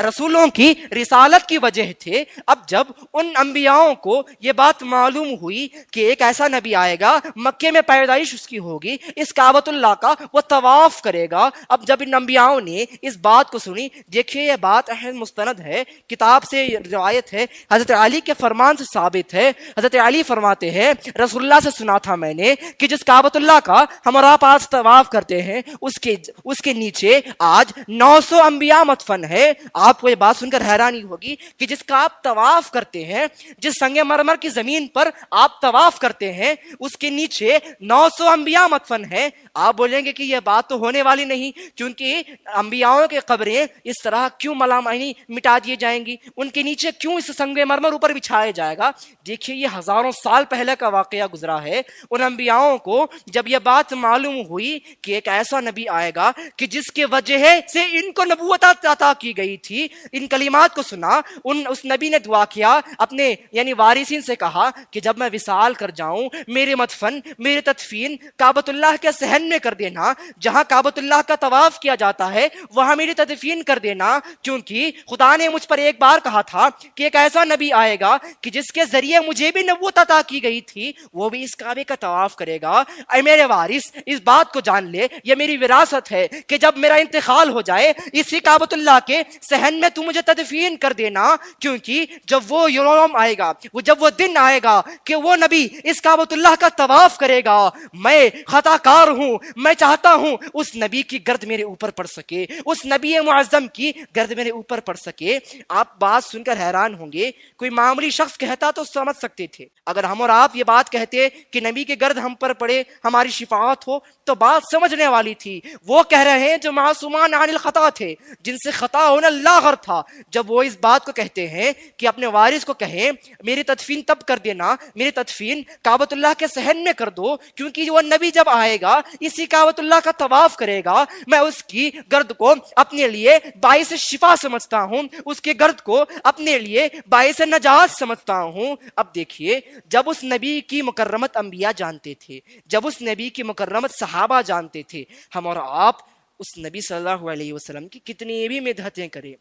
[SPEAKER 1] رسولوں کی رسالت کی وجہ تھے۔ اب جب ان انبیاؤں کو یہ بات معلوم ہوئی کہ ایک ایسا نبی آئے گا، مکے میں پیدائش اس کی ہوگی، اس کعبۃ اللہ کا وہ طواف کرے گا، اب جب ان انبیاؤں نے اس بات کو سنی، دیکھیے یہ بات اہم مستند ہے، کتاب سے روایت ہے، حضرت علی کے فرمان سے ثابت ہے، حضرت علی فرماتے ہیں رسول اللہ سے سنا تھا میں نے کہ جس کعبۃ اللہ کا ہم اور آپ آج طواف کرتے ہیں اس کے نیچے آج 900 انبیاء مدفن ہے۔ آپ کو یہ بات سن کر حیرانی ہوگی کہ جس کا آپ طواف کرتے ہیں، جس سنگ مرمر کی زمین پر آپ طواف کرتے ہیں، اس کے نیچے 900 انبیاء مدفن ہے۔ آپ بولیں گے کہ یہ بات تو ہونے والی نہیں، کیونکہ انبیاؤں کے قبریں اس طرح کیوں ملامانی مٹا دیے جائیں گی، ان کے نیچے کیوں اس سنگ مرمر اوپر بچھایا جائے گا؟ دیکھیے یہ ہزاروں سال پہلے کا واقعہ گزرا ہے۔ ان انبیاؤں کو جب یہ بات معلوم ہوئی کہ ایک ایسا نبی آئے گا کہ جس کے وجہ سے ان کو نبوت عطا کی گئی تھی، ان کلمات کو سنا، اس نبی نے دعا کیا، اپنے یعنی وارثین سے کہا کہ جب میں وصال کر جاؤں، میرے مدفن، میرے تدفین کعبۃ اللہ کے صحن میں کر دینا، جہاں کعبۃ اللہ کا طواف کیا جاتا ہے وہاں میری تدفین کر دینا، کیونکہ خدا نے مجھ پر ایک بار کہا تھا کہ ایک ایسا نبی آئے گا کہ جس کے ذریعے مجھے بھی نبوت عطا کی گئی تھی، وہ بھی اس کعبے کا طواف کرے گا۔ اے میرے وارث، اس بات کو جان لے، یہ میری وراثت ہے کہ جب میرا انتقال ہو جائے اسی کعبۃ اللہ کے صحن میں تو مجھے تدفین کر دینا، کیونکہ جب وہ یوم آئے گا، جب وہ دن آئے گا کہ وہ نبی اس کعبۃ اللہ کا طواف کرے گا، میں خطا کار ہوں، میں چاہتا ہوں اس نبی کی گرد میرے اوپر پڑ سکے، اس نبی معظم کی گرد میرے اوپر پڑ سکے۔ آپ بات سن کر حیران ہوں گے، کوئی معمولی شخص کہتا تو سمجھ سکتے تھے، اگر ہم اور آپ یہ بات کہتے کہ نبی کے گرد ہم پر پڑے ہماری شفاعت ہو تو بات سمجھنے والی تھی۔ وہ کہہ رہے ہیں جو معصومان عن الخطا تھے، جن سے خطا ہونا لاغر تھا، جب وہ اس بات کو کہتے ہیں کہ اپنے وارث کو کہیں میری تدفین تب کر دینا، میری تدفین کعبۃ اللہ کے صحن میں کر دو، کیونکہ وہ نبی جب آئے گا اسی کعبۃ اللہ کا طواف کرے گا، میں اس کی گرد کو اپنے لیے باعث شفا سمجھتا ہوں، اس کے گرد کو اپنے لیے باعث نجات سمجھتا ہوں۔ اب دیکھیے جب اس نبی کی مکرمت انبیاء جانتے تھے، جب اس نبی کی مکرمت صحابہ جانتے تھے، ہم اور آپ اس نبی صلی اللہ علیہ وسلم کی کتنی بھی مدحتیں کریں،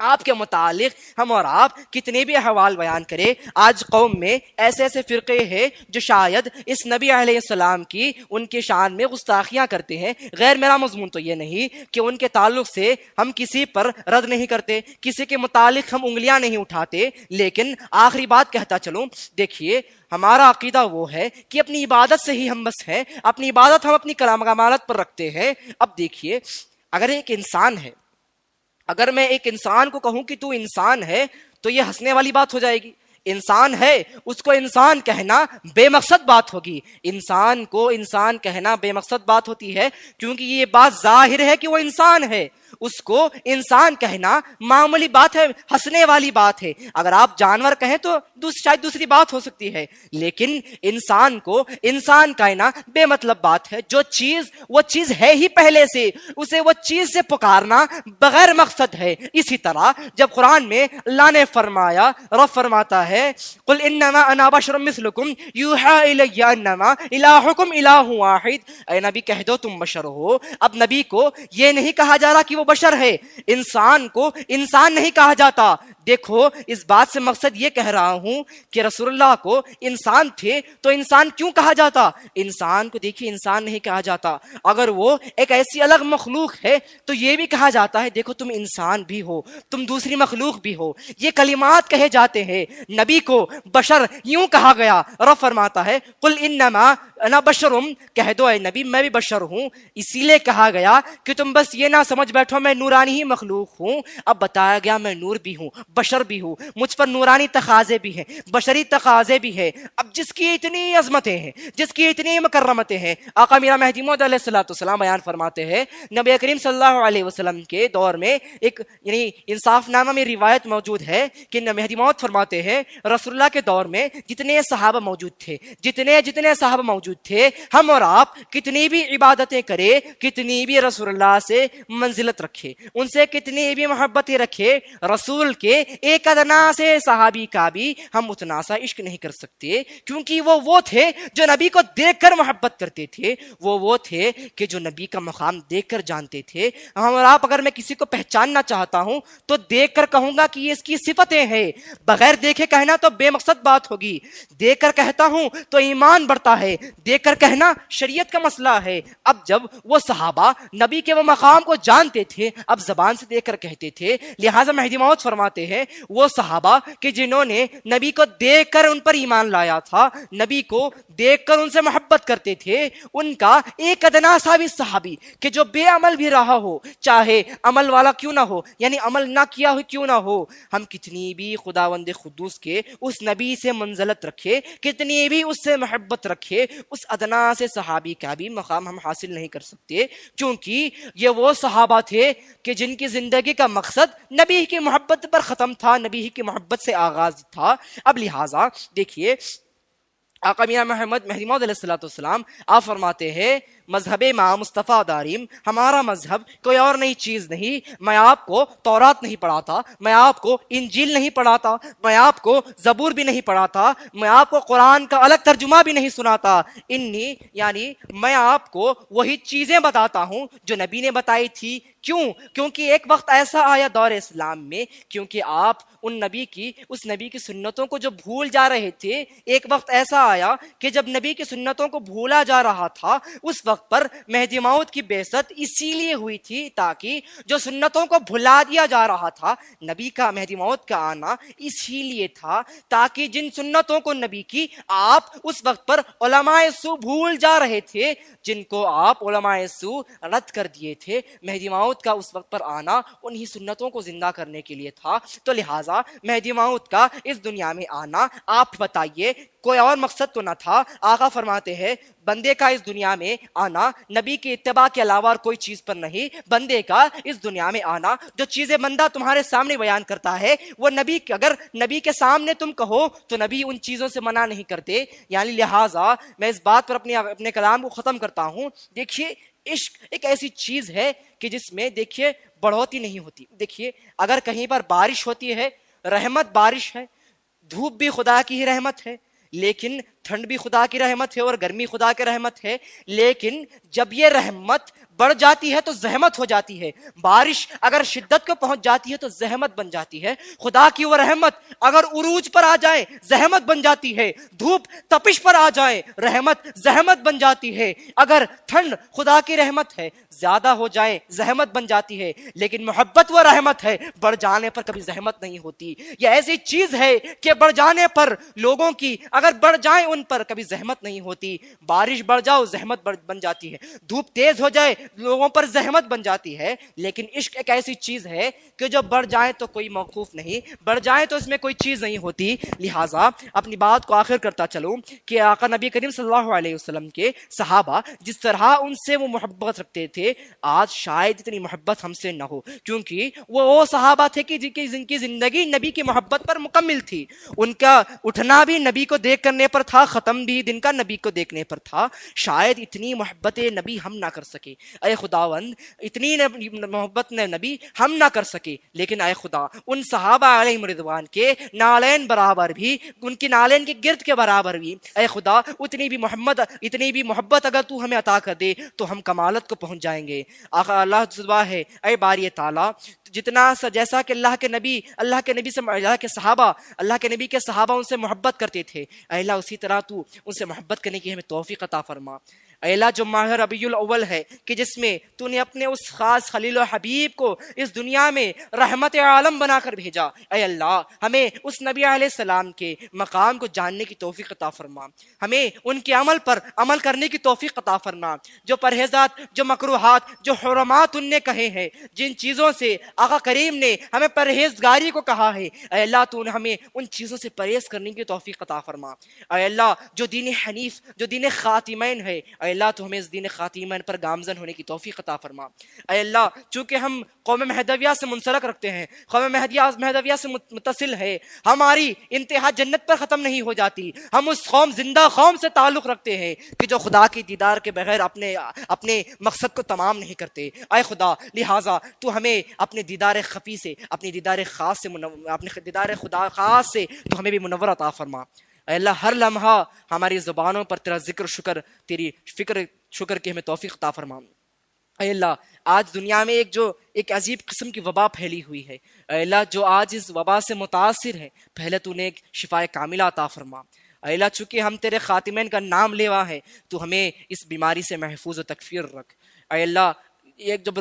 [SPEAKER 1] آپ کے متعلق ہم اور آپ کتنے بھی احوال بیان کرے، آج قوم میں ایسے ایسے فرقے ہیں جو شاید اس نبی علیہ السلام کی ان کے شان میں گستاخیاں کرتے ہیں۔ غیر میرا مضمون تو یہ نہیں کہ ان کے تعلق سے ہم کسی پر رد نہیں کرتے، کسی کے متعلق ہم انگلیاں نہیں اٹھاتے، لیکن آخری بات کہتا چلوں، دیکھیے ہمارا عقیدہ وہ ہے کہ اپنی عبادت سے ہی ہم بس ہیں، اپنی عبادت ہم اپنی کلام امانت پر رکھتے ہیں۔ اب دیکھیے اگر ایک انسان ہے، اگر میں ایک انسان کو کہوں کہ تو انسان ہے تو یہ ہنسنے والی بات ہو جائے گی۔ انسان ہے اس کو انسان کہنا بے مقصد بات ہوگی، انسان کو انسان کہنا بے مقصد بات ہوتی ہے، کیونکہ یہ بات ظاہر ہے کہ وہ انسان ہے، اس کو انسان کہنا معمولی بات ہے، ہنسنے والی بات ہے۔ اگر آپ جانور کہیں تو شاید دوسری بات ہو سکتی ہے، لیکن انسان کو انسان کہنا بے مطلب بات ہے۔ جو چیز وہ چیز ہے ہی پہلے سے، اسے وہ چیز سے پکارنا بغیر مقصد ہے۔ اسی طرح جب قرآن میں اللہ نے فرمایا، رب فرماتا ہے قل انما انا بشر مثلکم یوحی الی انما الہکم الہ واحد، اے نبی کہہ دو تم بشر ہو۔ اب نبی کو یہ نہیں کہا جا رہا کہ وہ بشر ہے، انسان کو انسان نہیں کہا جاتا، دیکھو اس بات سے مقصد یہ کہہ رہا ہوں کہ رسول اللہ کو انسان تھے تو انسان کیوں کہا جاتا؟ انسان کو دیکھیے انسان نہیں کہا جاتا، اگر وہ ایک ایسی الگ مخلوق ہے تو یہ بھی کہا جاتا ہے دیکھو تم انسان بھی ہو، تم دوسری مخلوق بھی ہو، یہ کلمات کہے جاتے ہیں۔ نبی کو بشر یوں کہا گیا، رب فرماتا ہے قل انما انا بشرم، کہہ دو اے نبی میں بھی بشر ہوں، اسی لیے کہا گیا کہ تم بس یہ نہ سمجھ بیٹھو میں نورانی ہی مخلوق ہوں، اب بتایا گیا میں نور بھی ہوں، بشر بھی ہوں، مجھ پر نورانی تقاضے بھی ہیں، بشری تقاضے بھی ہیں۔ اب جس کی اتنی عظمتیں ہیں، جس کی اتنی مکرمتیں ہیں، آقا میرا مہدی موعود علیہ الصلوۃ والسلام بیان فرماتے ہیں نبی کریم صلی اللہ علیہ وسلم کے دور میں ایک یعنی انصاف نامہ میں روایت موجود ہے کہ مہدی موعود فرماتے ہیں رسول اللہ کے دور میں جتنے صحابہ موجود تھے، جتنے صحابہ موجود تھے، ہم اور آپ کتنی بھی عبادتیں کرے، کتنی بھی رسول اللہ سے منزلت رکھے، ان سے کتنی بھی محبتیں رکھے، رسول کے ایک ادنا سے صحابی کا بھی ہم اتنا سا عشق نہیں کر سکتے، کیونکہ وہ تھے جو نبی کو دیکھ کر محبت کرتے تھے، وہ تھے کہ جو نبی کا مقام دیکھ کر جانتے تھے۔ ہم اور آپ اگر میں کسی کو پہچاننا چاہتا ہوں تو دیکھ کر کہوں گا کہ یہ اس کی صفتیں ہیں، بغیر دیکھے کہنا تو بے مقصد بات ہوگی، دیکھ کر کہتا ہوں تو ایمان بڑھتا ہے، دیکھ کر کہنا شریعت کا مسئلہ ہے۔ اب جب وہ صحابہ نبی کے وہ مقام کو جانتے تھے، اب زبان سے دیکھ کر کہتے تھے، لہٰذا مہدی موعود فرماتے ہیں وہ صحابہ کہ جنہوں نے نبی کو دیکھ کر ان پر ایمان لایا تھا، نبی کو دیکھ کر ان سے محبت کرتے تھے، ان کا ایک ادنا سا بھی صحابی کہ جو بے عمل بھی رہا ہو، چاہے عمل والا کیوں نہ ہو، یعنی عمل نہ کیا ہو کیوں نہ ہو، ہم کتنی بھی خداوند قدوس کے اس نبی سے منزلت رکھے، کتنی بھی اس سے محبت رکھے، اس ادنا سے صحابی کا بھی مقام ہم حاصل نہیں کر سکتے، کیونکہ یہ وہ صحابہ تھے کہ جن کی زندگی کا مقصد نبی کی محبت پر ختم تھا، نبی کی محبت سے آغاز تھا۔ اب لہٰذا دیکھیے آقا میاں محمد مہدی موعود علیہ الصلوۃ والسلام آپ فرماتے ہیں مذہب امام مصطفیٰ داریم، ہمارا مذہب کوئی اور نئی چیز نہیں، میں آپ کو تورات نہیں پڑھاتا، میں آپ کو انجیل نہیں پڑھاتا، میں آپ کو زبور بھی نہیں پڑھاتا، میں آپ کو قرآن کا الگ ترجمہ بھی نہیں سناتا، انی یعنی میں آپ کو وہی چیزیں بتاتا ہوں جو نبی نے بتائی تھی۔ کیوں؟ کیونکہ ایک وقت ایسا آیا دور اسلام میں، کیونکہ آپ اس نبی کی سنتوں کو جو بھول جا رہے تھے، ایک وقت ایسا آیا کہ جب نبی کی سنتوں کو بھولا جا رہا تھا، اس وقت پر مہدی موعود کی بعثت اسی لیے ہوئی تھی تاکہ جو سنتوں کو بھلا دیا جا رہا تھا، نبی کا مہدی موعود کا آنا اسی لیے تھا تاکہ جن سنتوں کو نبی کی آپ اس وقت پر علماء سو بھول جا رہے تھے، جن کو آپ علماء سو رد کر دیے تھے، مہدی موعود کا اس وقت پر آنا انہی سنتوں کو زندہ کرنے کے لیے تھا۔ تو لہٰذا مہدی موعود کا اس دنیا میں آنا، آپ بتائیے کوئی اور مقصد تو نہ تھا؟ آقا فرماتے ہیں بندے کا اس دنیا میں آنا نبی کی اتباع کے علاوہ اور کوئی چیز پر نہیں، بندے کا اس دنیا میں آنا جو چیزیں بندہ تمہارے سامنے بیان کرتا ہے وہ نبی، اگر نبی کے سامنے تم کہو تو نبی ان چیزوں سے منع نہیں کرتے، یعنی لہٰذا میں اس بات پر اپنے کلام کو ختم کرتا ہوں۔ دیکھیے عشق ایک ایسی چیز ہے کہ جس میں دیکھیے بڑھوتی نہیں ہوتی۔ دیکھیے اگر کہیں پر بارش ہوتی ہے، رحمت بارش ہے، دھوپ بھی خدا کی ہی رحمت ہے، لیکن ٹھنڈ بھی خدا کی رحمت ہے اور گرمی خدا کی رحمت ہے، لیکن جب یہ رحمت بڑھ جاتی ہے تو زحمت ہو جاتی ہے، بارش اگر شدت کو پہنچ جاتی ہے تو زحمت بن جاتی ہے، خدا کی وہ رحمت اگر عروج پر آ جائے زحمت بن جاتی ہے، دھوپ تپش پر آ جائے رحمت زحمت بن جاتی ہے، اگر ٹھنڈ خدا کی رحمت ہے زیادہ ہو جائے زحمت بن جاتی ہے، لیکن محبت وہ رحمت ہے، بڑھ جانے پر کبھی زحمت نہیں ہوتی۔ یہ ایسی چیز ہے کہ بڑھ جانے پر لوگوں کی اگر بڑھ جائیں ان پر کبھی زحمت نہیں ہوتی، بارش بڑھ جاؤ زحمت بن جاتی ہے، دھوپ تیز ہو جائے لوگوں پر زحمت بن جاتی ہے، لیکن عشق ایک ایسی چیز ہے کہ جو بڑھ جائے تو کوئی موقوف نہیں، بڑھ جائے تو اس میں کوئی چیز نہیں ہوتی۔ لہٰذا اپنی بات کو آخر کرتا چلوں کہ آقا نبی کریم صلی اللہ علیہ وسلم کے صحابہ جس طرح ان سے وہ محبت رکھتے تھے، آج شاید اتنی محبت ہم سے نہ ہو، کیونکہ وہ صحابہ تھے کہ جن کی زندگی نبی کی محبت پر مکمل تھی، ان کا اٹھنا بھی نبی کو دیکھ کرنے پر تھا، ختم بھی دن کا نبی کو دیکھنے پر تھا، شاید اتنی محبت نبی ہم نہ کر سکے۔ اے خداوند اتنی محبت نبی ہم نہ کر سکے، لیکن اے خدا ان صحابہ علیہم رضوان کے نالین برابر بھی، ان کی نالین کے گرد کے برابر بھی اے خدا اتنی بھی محبت اگر تو ہمیں عطا کر دے تو ہم کمالت کو پہنچ جائیں گے۔ آقا اللہ سے دعا ہے اے باری تعالیٰ جتنا جیسا کہ اللہ کے نبی سے اللہ کے نبی کے صحابہ ان سے محبت کرتے تھے، اے اللہ اسی طرح تو ان سے محبت کرنے کی ہمیں توفیق عطا فرما۔ اے اللہ جو ماہ ربیع الاول ہے کہ جس میں تو نے اپنے اس خاص خلیل و حبیب کو اس دنیا میں رحمت عالم بنا کر بھیجا، اے اللہ ہمیں اس نبی علیہ السلام کے مقام کو جاننے کی توفیق عطا فرما، ہمیں ان کے عمل پر عمل کرنے کی توفیق عطا فرما۔ جو پرہیزات، جو مکروہات، جو حرمات ان نے کہے ہیں، جن چیزوں سے آقا کریم نے ہمیں پرہیزگاری کو کہا ہے، اے اللہ تو نے ہمیں ان چیزوں سے پرہیز کرنے کی توفیق عطا فرما۔ اے اللہ جو دین حنیف، جو دین خاتمین ہے، اے اللہ تو ہمیں اس دین خاتمین پر گامزن ہونے کی توفیق عطا فرما۔ اے اللہ چونکہ ہم قوم مہدویہ سے منسلک رکھتے ہیں، قوم مہدویہ سے متصل ہے، ہماری انتہا جنت پر ختم نہیں ہو جاتی، ہم اس زندہ قوم سے تعلق رکھتے ہیں کہ جو خدا کی دیدار کے بغیر اپنے مقصد کو تمام نہیں کرتے۔ اے خدا لہٰذا تو ہمیں اپنے دیدار خفی سے، اپنے دیدار خدا خاص سے تو ہمیں بھی منور عطا فرما۔ اے اللہ ہر لمحہ ہماری زبانوں پر تیرا ذکر شکر، تیری فکر شکر کی ہمیں توفیق عطا فرما۔ اے اللہ آج دنیا میں ایک عجیب قسم کی وبا پھیلی ہوئی ہے، اے اللہ جو آج اس وبا سے متاثر ہے پہلے تو نے ایک شفائے کاملہ عطا فرما۔ اے اللہ چونکہ ہم تیرے خاتمین کا نام لیوا ہے تو ہمیں اس بیماری سے محفوظ و تکفیر رکھ۔ اے اللہ ایک جب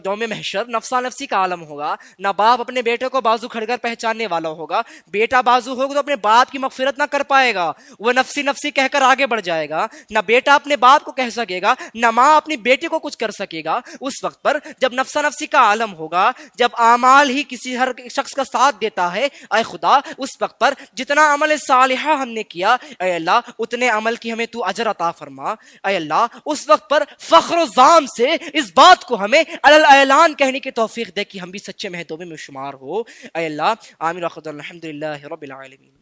[SPEAKER 1] یوم محشر نفسا نفسی کا عالم ہوگا، نہ باپ اپنے بیٹے کو بازو کھڑ کر پہچاننے والا ہوگا، بیٹا بازو ہوگا تو اپنے باپ کی مغفرت نہ کر پائے گا، وہ نفسی نفسی کہہ کر آگے بڑھ جائے گا، نہ بیٹا اپنے باپ کو کہہ سکے گا، نہ ماں اپنی بیٹی کو کچھ کر سکے گا۔ اس وقت پر جب نفسا نفسی کا عالم ہوگا، جب اعمال ہی کسی ہر شخص کا ساتھ دیتا ہے، اے خدا اس وقت پر جتنا عمل صالحہ ہم نے کیا اے اللہ اتنے عمل کی ہمیں تو اجر عطا فرما۔ اے اللہ اس وقت پر فخر و زام سے اس بات کو ہمیں اعلان کہنے کی توفیق دے کہ ہم بھی سچے مہدوبے میں شمار ہو۔ اے اللہ آمین۔ الحمدللہ رب العالمین۔